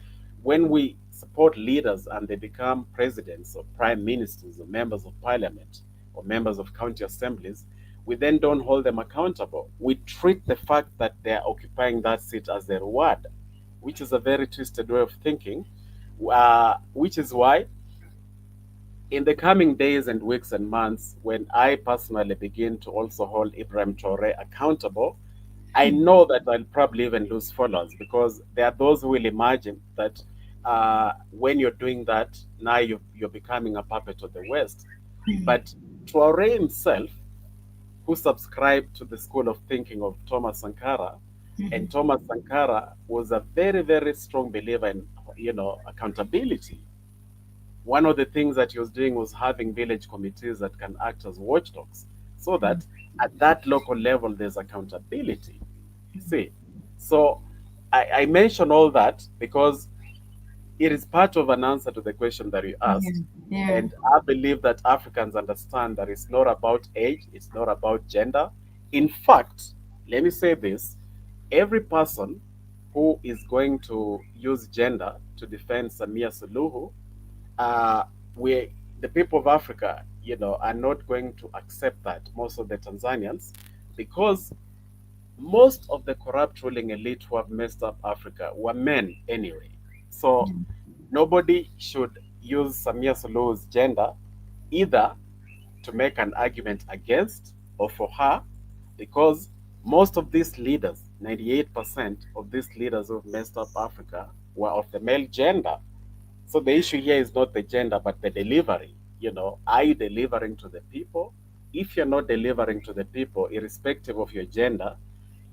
when we support leaders and they become presidents or prime ministers or members of parliament or members of county assemblies, we then don't hold them accountable. We treat the fact that they are occupying that seat as a reward, which is a very twisted way of thinking, which is why in the coming days and weeks and months, when I personally begin to also hold Ibrahim Traore accountable, I know that I'll probably even lose followers, because there are those who will imagine that when you're doing that, now you're becoming a puppet of the West. But Traore himself, who subscribed to the school of thinking of Thomas Sankara, and Thomas Sankara was a very, very strong believer in, accountability. One of the things that he was doing was having village committees that can act as watchdogs, so that at that local level there's accountability. You see, so I mention all that because it is part of an answer to the question that you Yeah. asked. Yeah. And I believe that Africans understand that it's not about age, it's not about gender. In fact, let me say this, every person who is going to use gender to defend Samia Suluhu, uh, we, the people of Africa, are not going to accept that, most of the Tanzanians, because most of the corrupt ruling elite who have messed up Africa were men anyway. So nobody should use Samia Suluhu's gender either to make an argument against or for her, because most of these leaders, 98% of these leaders who've messed up Africa, were of the male gender. So the issue here is not the gender, but the delivery. Are you delivering to the people? If you're not delivering to the people, irrespective of your gender,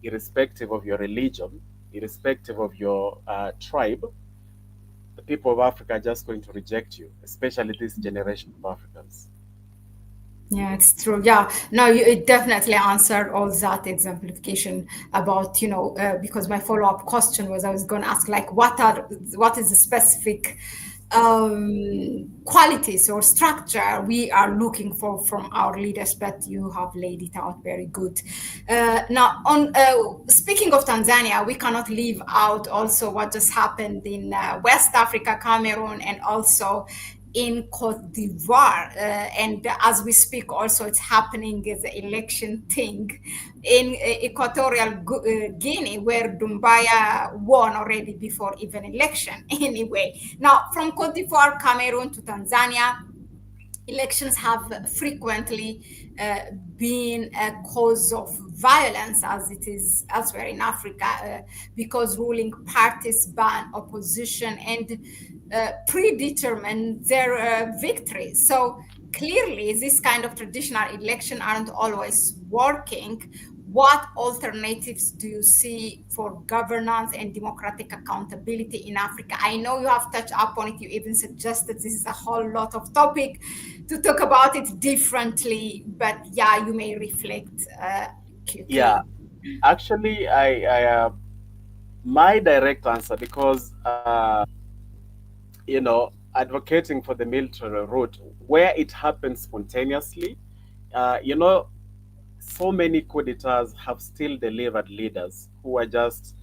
irrespective of your religion, irrespective of your tribe, the people of Africa are just going to reject you, especially this generation of Africans. Yeah, it's true. Yeah, no, it definitely answered all that exemplification about, because my follow-up question was I was going to ask, like, what is the specific qualities or structure we are looking for from our leaders, but you have laid it out very good. Now, on speaking of Tanzania, we cannot leave out also what just happened in West Africa, Cameroon, and also in Cote d'Ivoire. And as we speak, also it's happening as an election thing in Equatorial Guinea, where Doumbaya won already before even election. Anyway, now from Cote d'Ivoire, Cameroon to Tanzania, elections have frequently been a cause of violence, as it is elsewhere in Africa, because ruling parties ban opposition and predetermine their victory. So clearly, this kind of traditional election aren't always working. What alternatives do you see for governance and democratic accountability in Africa? I know you have touched upon it. You even suggested this is a whole lot of topic to talk about it differently, but yeah, you may reflect Yeah, quickly. actually, my direct answer, because advocating for the military route where it happens spontaneously, so many coup d'etats have still delivered leaders who are just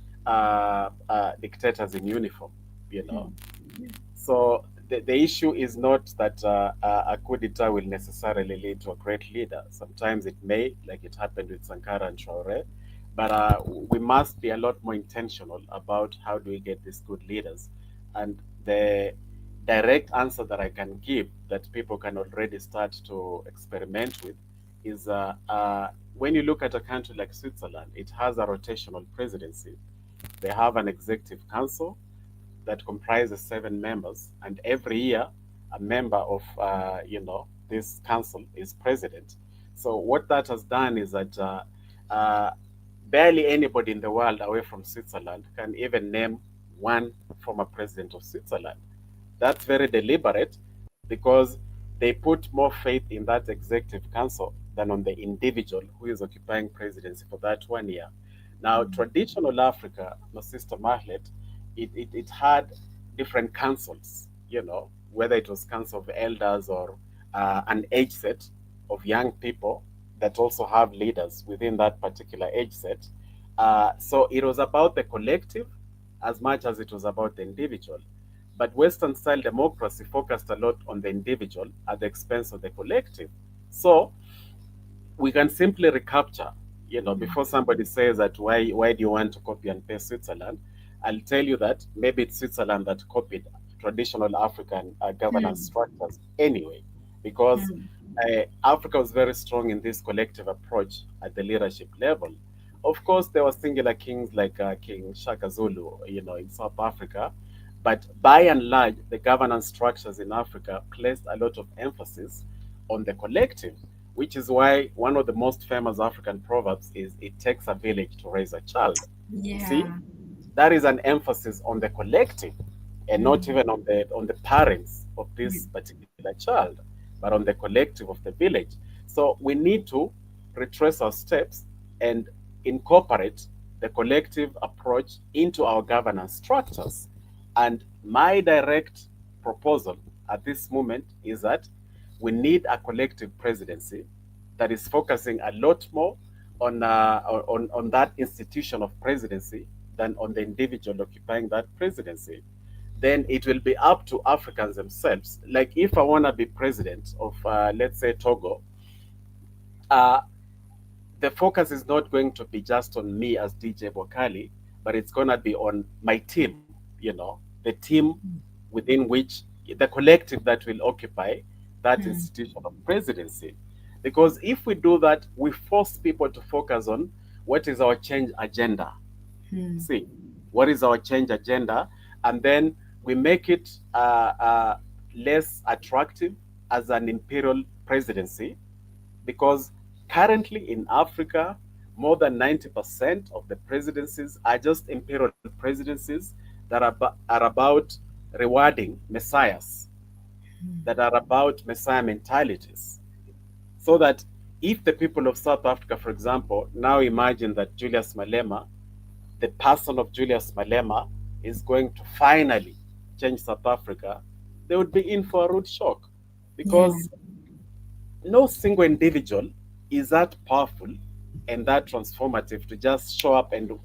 dictators in uniform, you know. So the issue is not that a coup d'etat will necessarily lead to a great leader. Sometimes it may, like it happened with Sankara and Traore, but we must be a lot more intentional about how do we get these good leaders. And the direct answer that I can give that people can already start to experiment with is when you look at a country like Switzerland, it has a rotational presidency. They have an executive council that comprises 7 members, and every year a member of this council is president. So what that has done is that uh, barely anybody in the world away from Switzerland can even name one former president of Switzerland. That's very deliberate because they put more faith in that executive council than on the individual who is occupying presidency for that 1 year. Now, traditional Africa, my sister Mahlet, it had different councils, whether it was council of elders or an age set of young people that also have leaders within that particular age set. So it was about the collective as much as it was about the individual. But Western style democracy focused a lot on the individual at the expense of the collective. So we can simply recapture, before somebody says that why do you want to copy and paste Switzerland? I'll tell you that maybe it's Switzerland that copied traditional African governance structures anyway, because Africa was very strong in this collective approach at the leadership level. Of course, there were singular kings like King Shaka Zulu, in South Africa, but by and large, the governance structures in Africa placed a lot of emphasis on the collective, which is why one of the most famous African proverbs is "It takes a village to raise a child." You see, Yeah. that is an emphasis on the collective and not even on the parents of this particular child, but on the collective of the village. So we need to retrace our steps and incorporate the collective approach into our governance structures. And my direct proposal at this moment is that we need a collective presidency that is focusing a lot more on that institution of presidency than on the individual occupying that presidency. Then it will be up to Africans themselves. Like if I want to be president of, let's say, Togo, uh, the focus is not going to be just on me as DJ Bokali, but it's going to be on my team, the team within which the collective that will occupy that institution of presidency. Because if we do that, we force people to focus on what is our change agenda. See, what is our change agenda? And then we make it less attractive as an imperial presidency because currently in Africa, more than 90% of the presidencies are just imperial presidencies that are about rewarding messiahs, that are about messiah mentalities. So that if the people of South Africa, for example, now imagine that Julius Malema, the person of Julius Malema, is going to finally change South Africa, they would be in for a rude shock Yeah. because no single individual is that powerful and that transformative to just show up and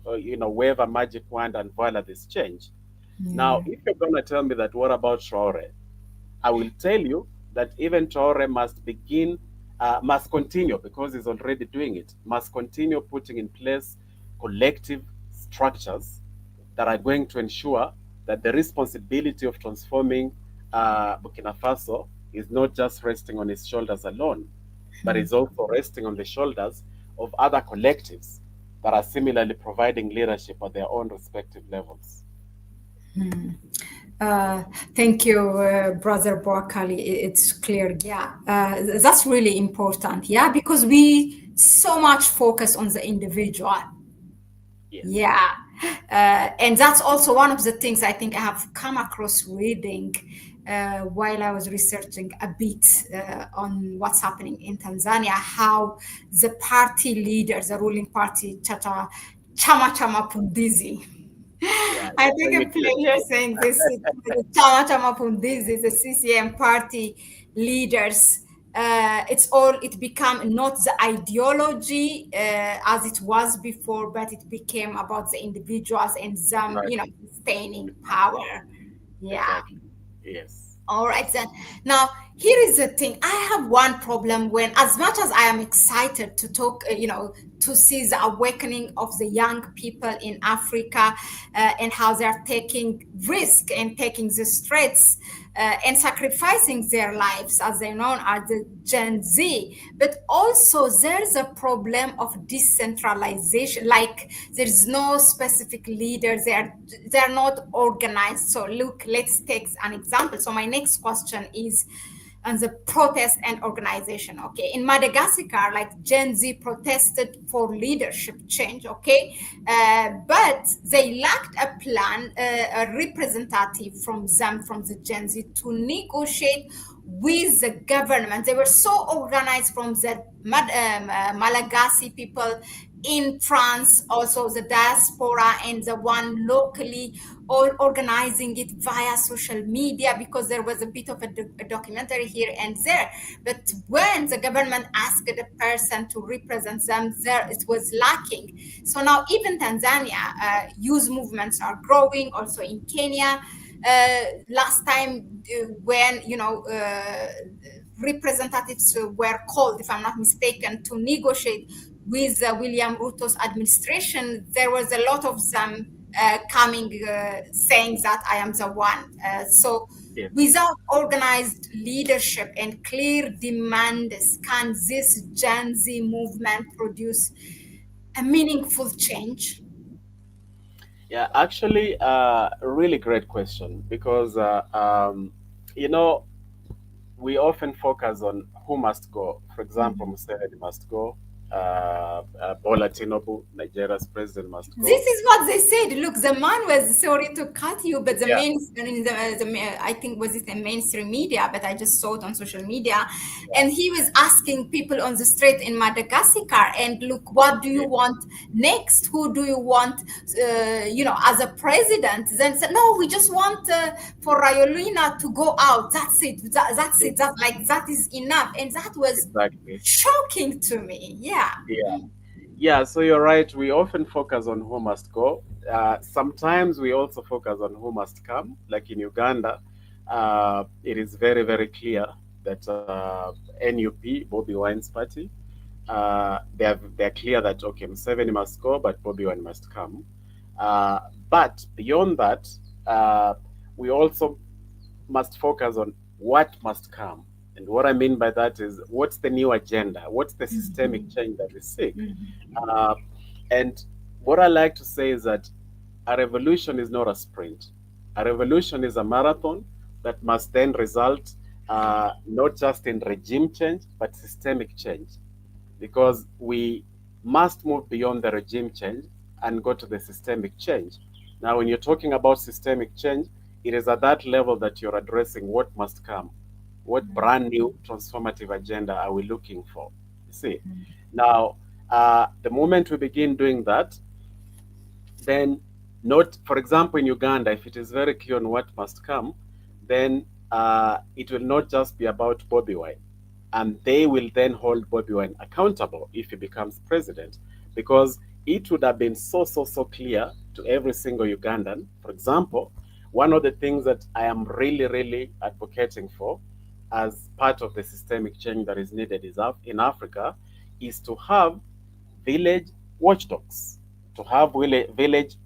wave a magic wand and voila, this change. Now, if you're going to tell me that, what about Traore? I will tell you that even Traore must continue because he's already doing it, must continue putting in place collective structures that are going to ensure that the responsibility of transforming Burkina Faso is not just resting on his shoulders alone, but is also resting on the shoulders of other collectives that are similarly providing leadership at their own respective levels. Uh, Thank you, Brother Boakali. It's clear. Yeah, that's really important. Yeah, because we so much focus on the individual. Yes. Yeah. And that's also one of the things I think I have come across reading while I was researching a bit on what's happening in Tanzania, how the party leaders, the ruling party, Chama Chama Pundizi. Yeah, I let take me a tell you. pleasure saying this. Chama Chama Pundizi, the CCM party leaders. It became not the ideology as it was before, but it became about the individuals and them, Right. sustaining power. Yeah. Exactly. Yes. All right then. Now, here is the thing. I have one problem when, as much as I am excited to talk, to see the awakening of the young people in Africa and how they are taking risk and taking the threats and sacrificing their lives, as they're known as the Gen Z. But also, there's a problem of decentralization. Like there's no specific leader. They're not organized. So look, let's take an example. So my next question is, and the protest and organization. Okay, in Madagascar, like Gen Z protested for leadership change. Okay, but they lacked a plan, a representative from them, from the Gen Z, to negotiate with the government. They were so organized from the Malagasy people in France, also the diaspora, and the one locally, all organizing it via social media, because there was a bit of a documentary here and there. But when the government asked a person to represent them, there it was lacking. So now even Tanzania, youth movements are growing, also in Kenya. Last time, when representatives were called, if I'm not mistaken, to negotiate with William Ruto's administration, there was a lot of them coming, saying that I am the one. So Yes. without organized leadership and clear demands, can this Gen Z movement produce a meaningful change? Yeah, actually, a really great question because you know we often focus on who must go. For example, Mhm. Museveni must go. Bola Tinubu, Nigeria's president, must This go. is what they said. Look, the man was, sorry to cut you, but the Yeah, main, in I think was it in mainstream media, but I just saw it on social media, yeah, and he was asking people on the street in Madagascar, and look, what do you yeah, want next? Who do you want, as a president? Then said, no, we just want for Rayolina to go out. That's it. That's yeah, it. That is enough, and that was exactly. shocking to me. Yeah. Yeah. Yeah, so you're right. We often focus on who must go. Sometimes we also focus on who must come. Like in Uganda, it is very, very clear that NUP, Bobby Wine's party, they're clear that okay, Museveni must go, but Bobby Wine must come. Uh, but beyond that, we also must focus on what must come. And what I mean by that is what's the new agenda? What's the systemic Mhm. change that we seek? Mhm. Uh, and what I like to say is that a revolution is not a sprint. A revolution is a marathon that must then result not just in regime change, but systemic change. Because we must move beyond the regime change and go to the systemic change. Now, when you're talking about systemic change, it is at that level that you're addressing what must come. What brand new transformative agenda are we looking for? You see, now, the moment we begin doing that, then not, for example, in Uganda, if it is very clear on what must come, then it will not just be about Bobby Wine. And they will then hold Bobby Wine accountable if he becomes president, because it would have been so clear to every single Ugandan. For example, one of the things that I am really advocating for as part of the systemic change that is needed is in Africa is to have village watchdogs, to have village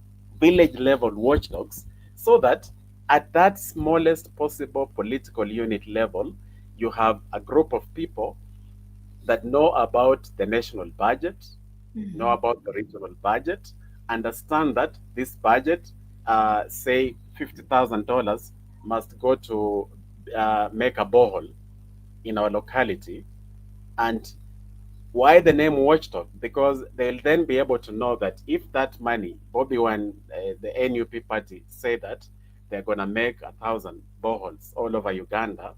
level watchdogs, so that at that smallest possible political unit level, you have a group of people that know about the national budget, know Mhm. about the regional budget, understand that this budget, say $50,000, must go to make a borehole in our locality, and why the name Watchdog? Because they'll then be able to know that if that money, Bobby Wine, the NUP party, say that they're going to make 1,000 boreholes all over Uganda,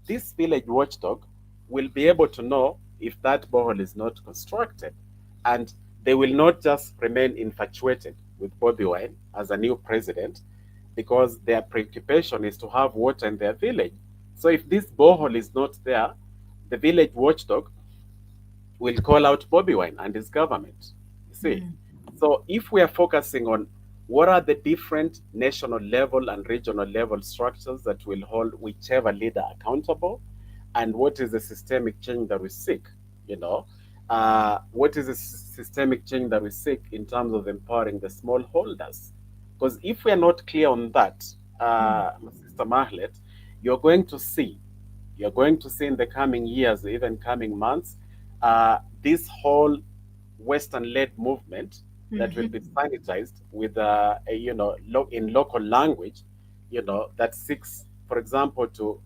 this village watchdog will be able to know if that borehole is not constructed. And they will not just remain infatuated with Bobby Wine as a new president, because their preoccupation is to have water in their village. So if this borehole is not there, the village watchdog will call out Bobby Wine and his government. You see? Mhm. So if we are focusing on what are the different national level and regional level structures that will hold whichever leader accountable, and what is the systemic change that we seek, you know, what is the systemic change that we seek in terms of empowering the smallholders? Because if we are not clear on that, Sister Mahlet, you're going to see you're going to see in the coming years, even coming months, this whole Western-led movement that will be Mhm. sanitized with, in local language, that seeks, for example, to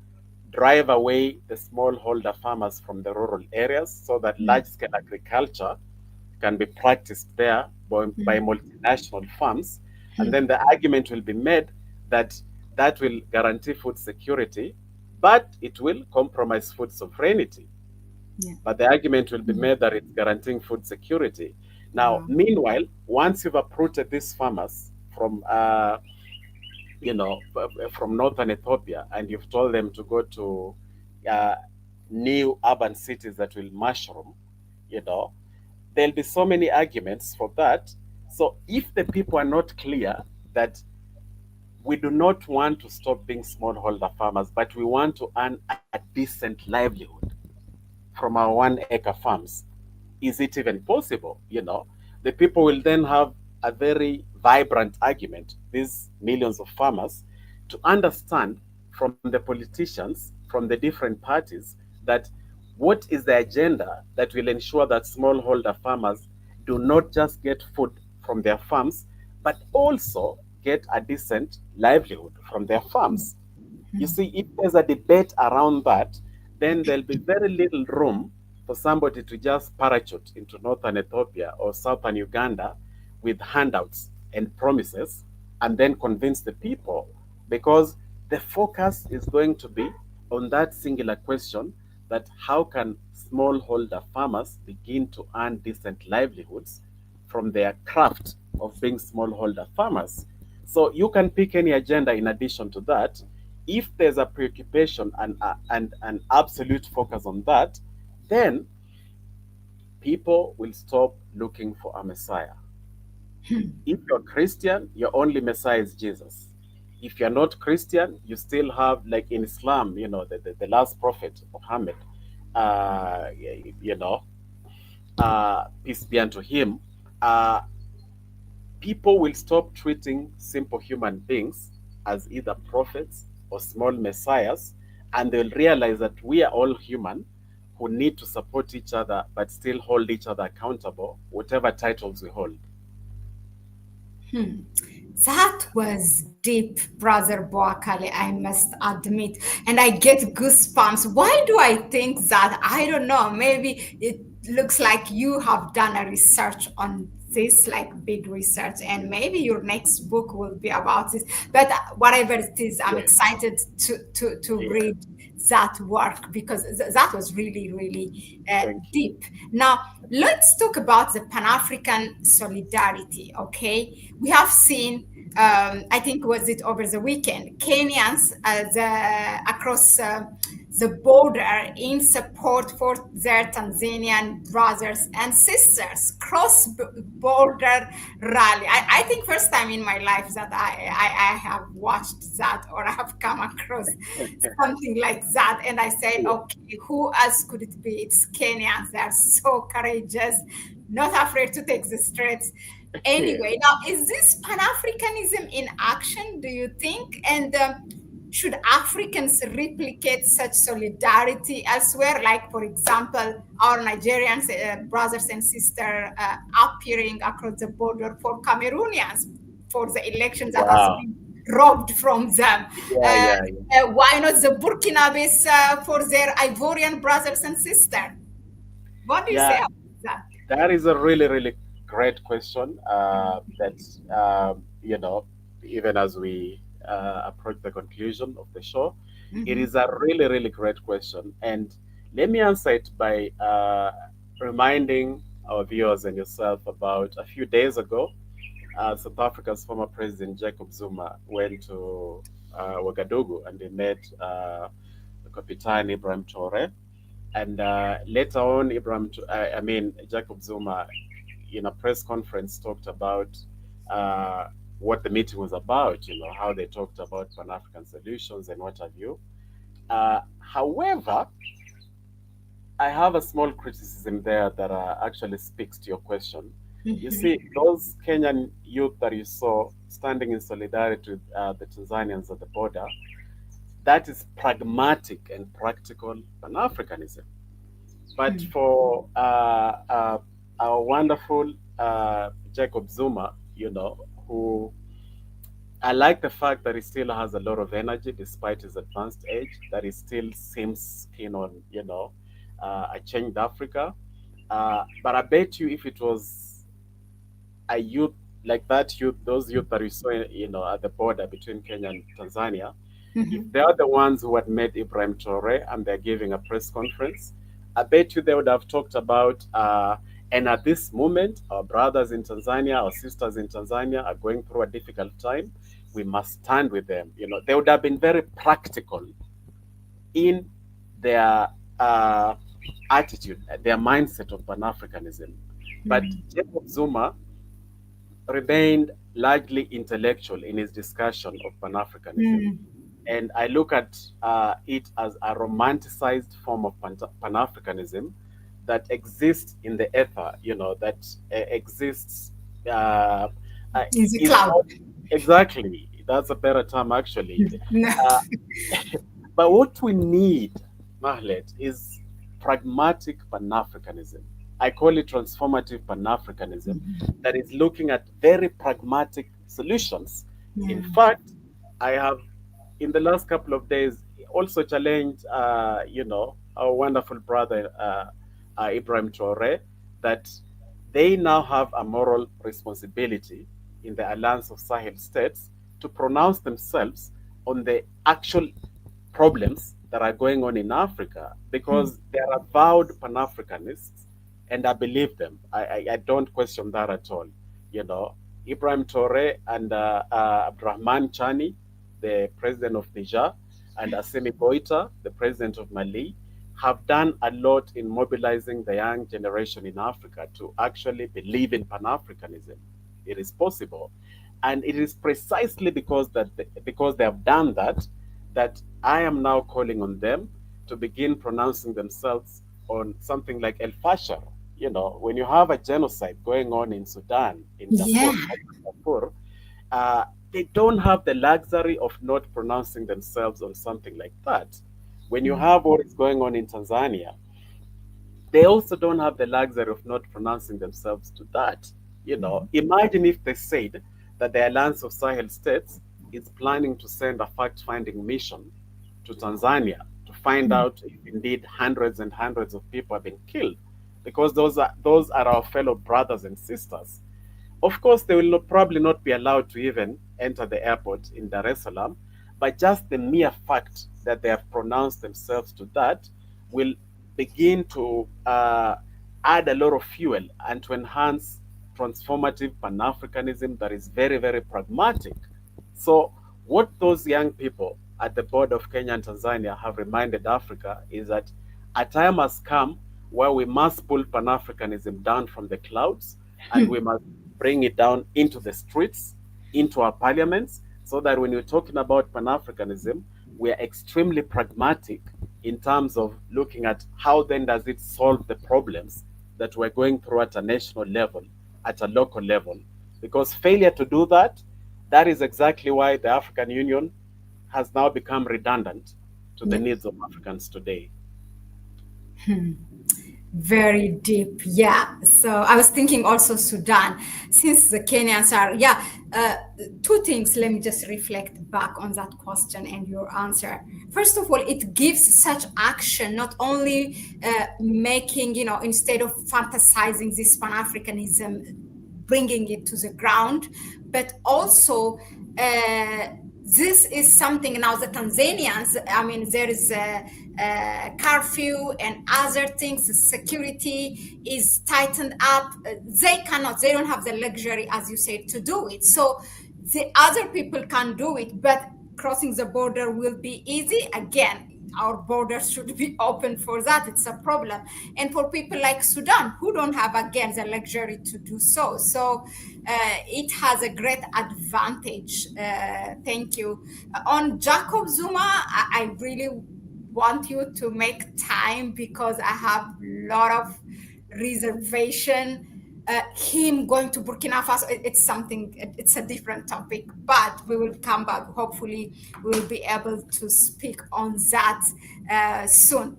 drive away the smallholder farmers from the rural areas so that large scale agriculture can be practiced there by multinational firms. And then the argument will be made that that will guarantee food security, but it will compromise food sovereignty. Yeah. But the argument will be made that it's guaranteeing food security. Now, Wow. meanwhile, once you've uprooted these farmers from, from northern Ethiopia, and you've told them to go to uh, new urban cities that will mushroom, you know, there'll be so many arguments for that. So if the people are not clear that we do not want to stop being smallholder farmers, but we want to earn a decent livelihood from our 1 acre farms, is it even possible? The people will then have a very vibrant argument, these millions of farmers, to understand from the politicians, from the different parties, that what is the agenda that will ensure that smallholder farmers do not just get food from their farms, but also get a decent livelihood from their farms. You see, if there's a debate around that, then there'll be very little room for somebody to just parachute into northern Ethiopia or southern Uganda with handouts and promises and then convince the people, because the focus is going to be on that singular question, that how can smallholder farmers begin to earn decent livelihoods from their craft of being smallholder farmers. So you can pick any agenda in addition to that. If there's a preoccupation and an absolute focus on that, then people will stop looking for a Messiah. If you're Christian, your only Messiah is Jesus. If you're not Christian, you still have, like in Islam, the last prophet, Muhammad, uh, you know, peace be unto him. Uh, People will stop treating simple human beings as either prophets or small messiahs, and they'll realize that we are all human who need to support each other but still hold each other accountable, whatever titles we hold. That was deep, Brother Boakale, I must admit. And I get goosebumps. Why do I think that? I don't know. Maybe it looks like you have done a research on this, like big research, and maybe your next book will be about this. But whatever it is, I'm Yes. excited to Yeah. read that work because that was really, really Thank you. deep. Now, let's talk about the Pan African solidarity, okay? We have seen, I think, was it over the weekend, Kenyans across the border in support for their Tanzanian brothers and sisters, cross-border rally. I think first time in my life that I have watched that or I have come across something like that. And I said, Yeah. okay, who else could it be? It's Kenyans. They're so courageous, not afraid to take the streets. Yeah. Anyway, now, is this Pan Africanism in action, do you think? And should Africans replicate such solidarity elsewhere? Like, for example, our Nigerian brothers and sisters appearing across the border for Cameroonians for the election that has Wow. been robbed from them. Yeah, yeah, yeah. Why not the Burkinabes for their Ivorian brothers and sisters? What do you say Yeah, about that? that is a really, really great question. That even as we approach the conclusion of the show, it Mhm. is a really, really great question. And let me answer it by reminding our viewers and yourself about a few days ago. South Africa's former president Jacob Zuma went to Ouagadougou and he met Kapitan Ibrahim Traore, and later on, Jacob Zuma, in a press conference, talked about uh, what the meeting was about, how they talked about Pan African solutions and what have you. However, I have a small criticism there that actually speaks to your question. You Mhm. see, those Kenyan youth that you saw standing in solidarity with the Tanzanians at the border, that is pragmatic and practical Pan Africanism. But for our wonderful Jacob Zuma, who I like the fact that he still has a lot of energy despite his advanced age, that he still seems keen on, a changed Africa. But I bet you if it was a youth like that youth, those youth that we saw, at the border between Kenya and Tanzania, if Mhm. they are the ones who had met Ibrahim Traore and they're giving a press conference, I bet you they would have talked about, and at this moment, our brothers in Tanzania, our sisters in Tanzania are going through a difficult time. We must stand with them. They would have been very practical in their attitude, their mindset of Pan Africanism. But Mm. Jacob Zuma remained largely intellectual in his discussion of Pan Africanism. Mm. And I look at it as a romanticized form of Pan Africanism that exists in the ether, that exists, uh, uh, In the is cloud. not exactly, that's a better term actually. No. Uh, but what we need, Mahlet, is pragmatic Pan Africanism. I call it transformative Pan Africanism that is looking at very pragmatic solutions. In Yeah. fact, I have, in the last couple of days, also challenged, our wonderful brother, Ibrahim Traore, that they now have a moral responsibility in the Alliance of Sahel states to pronounce themselves on the actual problems that are going on in Africa Mm. because they are avowed Pan Africanists, and I believe them. I don't question that at all. You know, Ibrahim Traore and Abdurrahman Chani, the president of Niger, and Assimi Goita, the president of Mali, have done a lot in mobilizing the young generation in Africa to actually believe in Pan Africanism. It is possible. And it is precisely because they have done that that I am now calling on them to begin pronouncing themselves on something like El Fashar. When you have a genocide going on in Sudan, in Yeah. Darfur, uh, they don't have the luxury of not pronouncing themselves on something like that. When you Mm. have what is going on in Tanzania, they also don't have the luxury of not pronouncing themselves to that. Imagine if they said that the Alliance of Sahel States is planning to send a fact finding mission to Tanzania to find Mm. out if indeed hundreds and hundreds of people have been killed, because those are our fellow brothers and sisters. Of course, they will probably not be allowed to even enter the airport in Dar es Salaam, but just the mere fact that they have pronounced themselves to that will begin to add a lot of fuel and to enhance transformative Pan Africanism that is very, very pragmatic. So, what those young people at the board of Kenya and Tanzania have reminded Africa is that a time has come where we must pull Pan Africanism down from the clouds and we must bring it down into the streets, into our parliaments, so that when you're talking about Pan Africanism, we are extremely pragmatic in terms of looking at how then does it solve the problems that we're going through at a national level, at a local level. Because failure to do that, that is exactly why the African Union has now become redundant to the Yeah. needs of Africans today. Very deep. Yeah. So I was thinking also Sudan, since the Kenyans are, yeah, two things. Let me just reflect back on that question and your answer. First of all, it gives such action, not only making, instead of fantasizing this Pan Africanism, bringing it to the ground, but also this is something now the Tanzanians, I mean, there is a curfew and other things, security is tightened up. They don't have the luxury, as you said, to do it. So the other people can do it, but crossing the border will be easy. Again, our borders should be open for that. It's a problem. And for people like Sudan, who don't have, again, the luxury to do so. So it has a great advantage. Thank you. On Jacob Zuma, I really want you to make time because I have a lot of reservation. Him going to Burkina Faso, it's something, it's a different topic, but we will come back. Hopefully, we will be able to speak on that soon.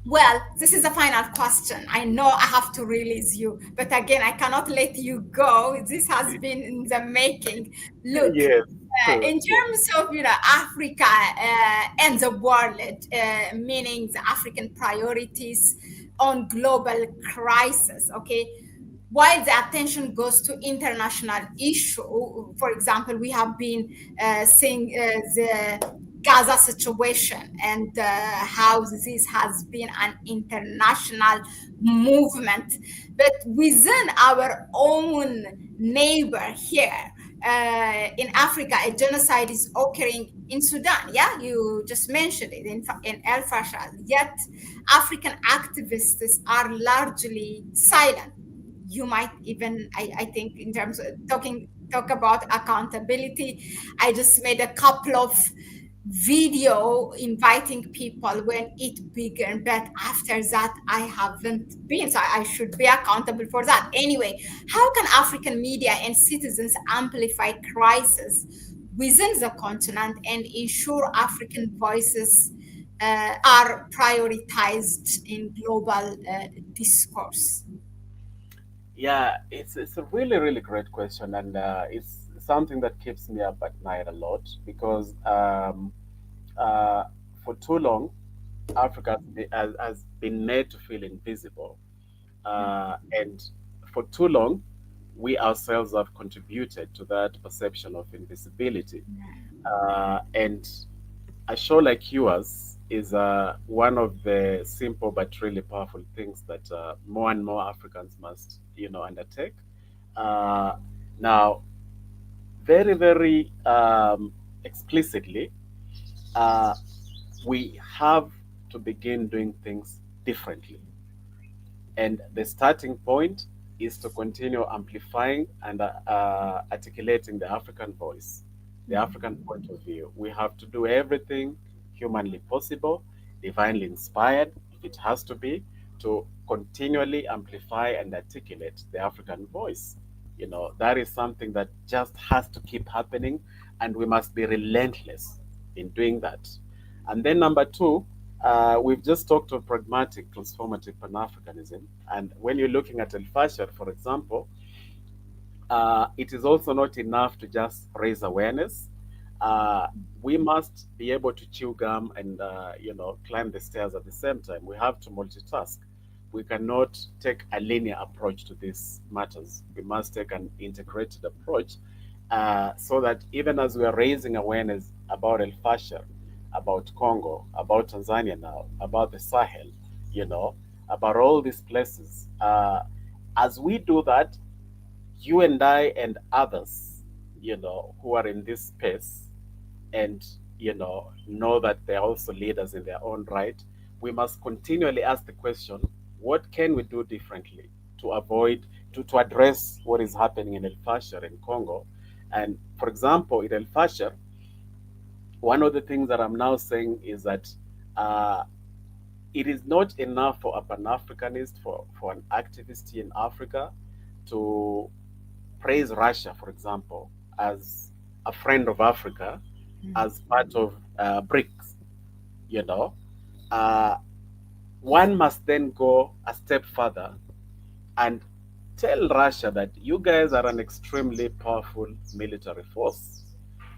Well, this is the final question. I know I have to release you, but again, I cannot let you go. This has been in the making. Look, Yes. True, In true. terms of Africa and the world, meaning the African priorities on global crisis. Okay, while the attention goes to international issue, for example, we have been seeing the Gaza situation and how this has been an international movement, but within our own neighbor here in Africa, a genocide is occurring in Sudan. Yeah, you just mentioned it in El Fasher. Yet, African activists are largely silent. You might even, I think, in terms of talk about accountability. I just made a couple of video inviting people when it began, but after that I haven't been, so I should be accountable for that anyway. How can African media and citizens amplify crisis within the continent and ensure African voices are prioritized in global discourse? Yeah, it's a really really great question, and it's something that keeps me up at night a lot because uh, for too long Africa has been made to feel invisible, and for too long we ourselves have contributed to that perception of invisibility. And a show like yours is one of the simple but really powerful things that more and more Africans must, undertake. Uh, Now, very, very explicitly, uh, we have to begin doing things differently. And the starting point is to continue amplifying and articulating the African voice, the African point of view. We have to do everything humanly possible, divinely inspired, if it has to be, to continually amplify and articulate the African voice. That is something that just has to keep happening, and we must be relentless in doing that. And then number two, we've just talked of pragmatic, transformative Pan Africanism. And when you're looking at El Fasher, for example, it is also not enough to just raise awareness. Uh, we must be able to chew gum and climb the stairs at the same time. We have to multitask. We cannot take a linear approach to these matters. We must take an integrated approach so that even as we are raising awareness about El Fasher, about Congo, about Tanzania now, about the Sahel, you know, about all these places, as we do that, you and I and others, who are in this space and, know that they're also leaders in their own right, we must continually ask the question, what can we do differently to avoid, to address what is happening in El Fasher in Congo? And for example, in El Fasher, one of the things that I'm now saying is that uh, it is not enough for a Pan Africanist, for an activist in Africa to praise Russia, for example, as a friend of Africa, as part of BRICS, you know, uh, one must then go a step further and tell Russia that you guys are an extremely powerful military force.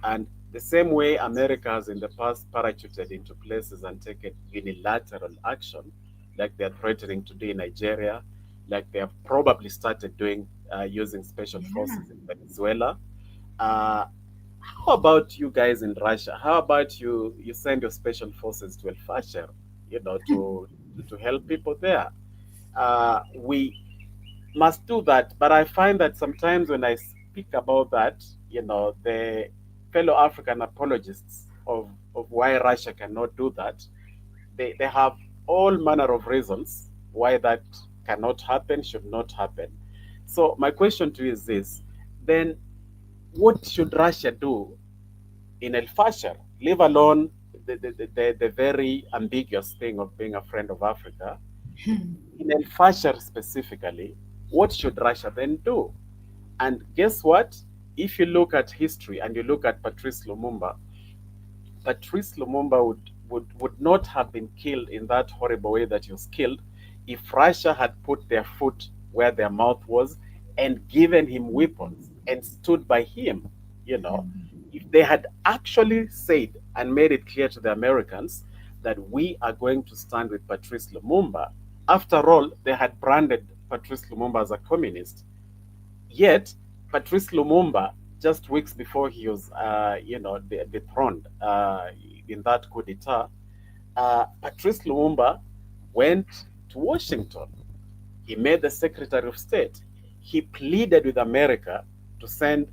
And the same way America has in the past parachuted into places and taken unilateral action, like they're threatening to do in Nigeria, like they have probably started doing using special forces in Venezuela. Uh, how about you guys in Russia? How about you send your special forces to El Fasher, to help people there? We must do that. But I find that sometimes when I speak about that, the fellow African apologists of why Russia cannot do that, they have all manner of reasons why that cannot happen, should not happen. So my question to you is this: then what should Russia do in El Fasher, leave alone the very ambiguous thing of being a friend of Africa? In El Fasher specifically, what should Russia then do? And guess what? If you look at history and you look at Patrice Lumumba would not have been killed in that horrible way that he was killed if Russia had put their foot where their mouth was and given him weapons and stood by him. You know, if they had actually said and made it clear to the Americans that we are going to stand with Patrice Lumumba. After all, they had branded Patrice Lumumba as a communist. Yet, Patrice Lumumba, just weeks before he was, dethroned in that coup d'etat, Patrice Lumumba went to Washington. He made the Secretary of State. He pleaded with America to send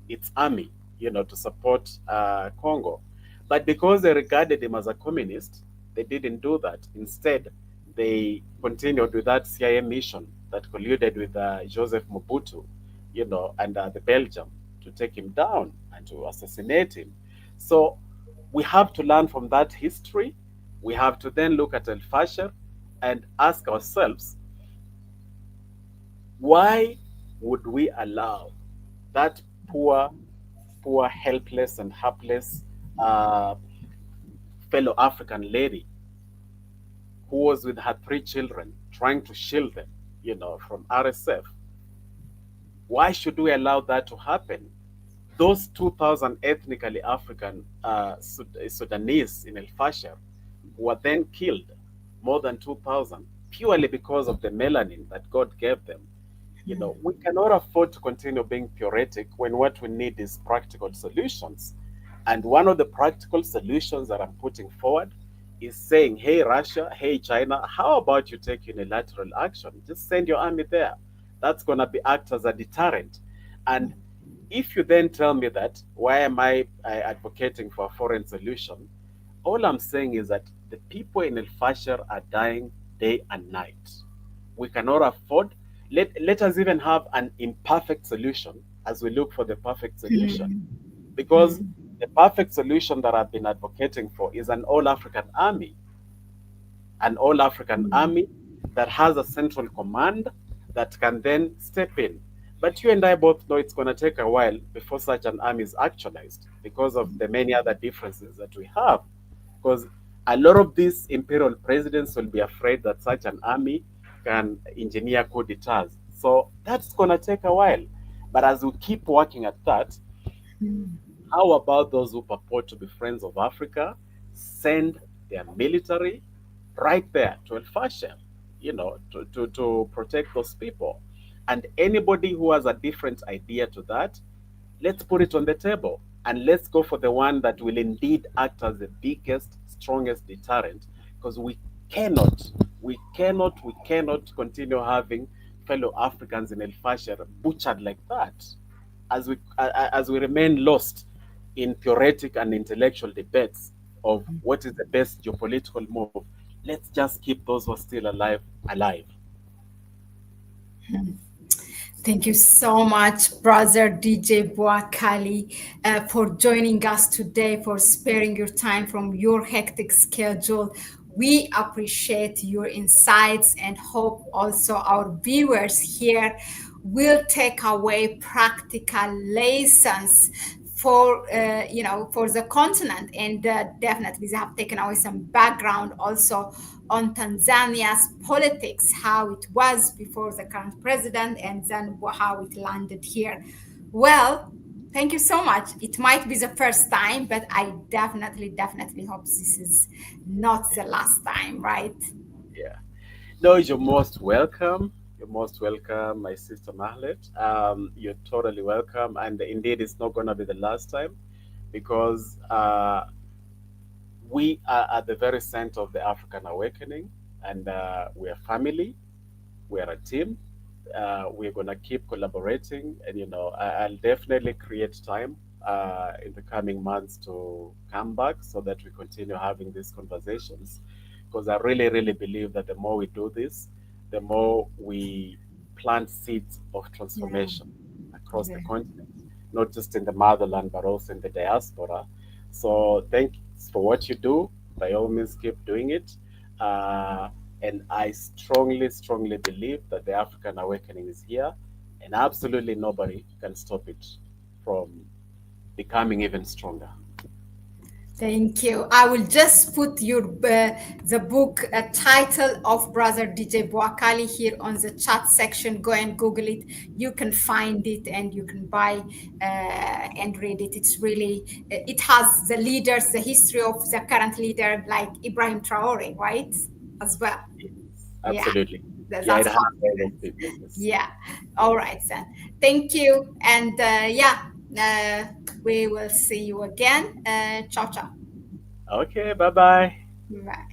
its army, to support Congo. But because they regarded him as a communist, they didn't do that. Instead, they continued with that CIA mission that colluded with Joseph Mobutu, and the Belgium to take him down and to assassinate him. So we have to learn from that history. We have to then look at El Fasher and ask ourselves, why would we allow that poor, helpless, and helpless uh, fellow African lady who was with her 3 children trying to shield them, from RSF? Why should we allow that to happen? Those 2,000 ethnically African Sudanese in El Fasher were then killed, more than 2,000, purely because of the melanin that God gave them. We cannot afford to continue being theoretic when what we need is practical solutions. And one of the practical solutions that I'm putting forward is saying, hey, Russia, hey, China, how about you take unilateral action? Just send your army there. That's going to be act as a deterrent. And if you then tell me that, why am I advocating for a foreign solution? All I'm saying is that the people in El Fasher are dying day and night. We cannot afford. Let us even have an imperfect solution as we look for the perfect solution. Because the perfect solution that I've been advocating for is an all African army. An all African army that has a central command that can then step in. But you and I both know it's going to take a while before such an army is actualized because of the many other differences that we have. Because a lot of these imperial presidents will be afraid that such an army can engineer coup d'etats. So that's going to take a while. But as we keep working at that, how about those who purport to be friends of Africa send their military right there to El Fasher, to protect those people? And anybody who has a different idea to that, let's put it on the table and let's go for the one that will indeed act as the biggest, strongest deterrent. Because we cannot continue having fellow Africans in El Fasher butchered like that as we remain lost in theoretic and intellectual debates of what is the best geopolitical move. Let's just keep those who are still alive alive. Thank you so much, brother DJ Boakali, for joining us today, for sparing your time from your hectic schedule. We appreciate your insights and hope also our viewers here will take away practical lessons for the continent, and definitely they have taken away some background also on Tanzania's politics, how it was before the current president, and then how it landed here. Well, thank you so much. It might be the first time, but I definitely hope this is not the last time, right? Yeah. No, you're most welcome. You're most welcome, my sister Mahlet. You're totally welcome. And indeed, it's not going to be the last time because we are at the very center of the African awakening and we are family, we are a team. We're going to keep collaborating. And, I'll definitely create time in the coming months to come back so that we continue having these conversations. Because I really believe that the more we do this, the more we plant seeds of transformation across the continent, not just in the motherland, but also in the diaspora. So thanks for what you do. By all means, keep doing it. And I strongly believe that the African awakening is here, and absolutely nobody can stop it from becoming even stronger. Thank you. I will just put the book title of Brother DJ Boakali here on the chat section. Go and Google it. You can find it and you can buy and read it. It's really it has the leaders, the history of the current leader like Ibrahim Traore, right? As well. Yes, Yeah, absolutely. Yeah, it that's has how. all those people. Yes. Yeah. All right then. Thank you. And yeah, we will see you again. Ciao, ciao. Okay, bye bye. Bye.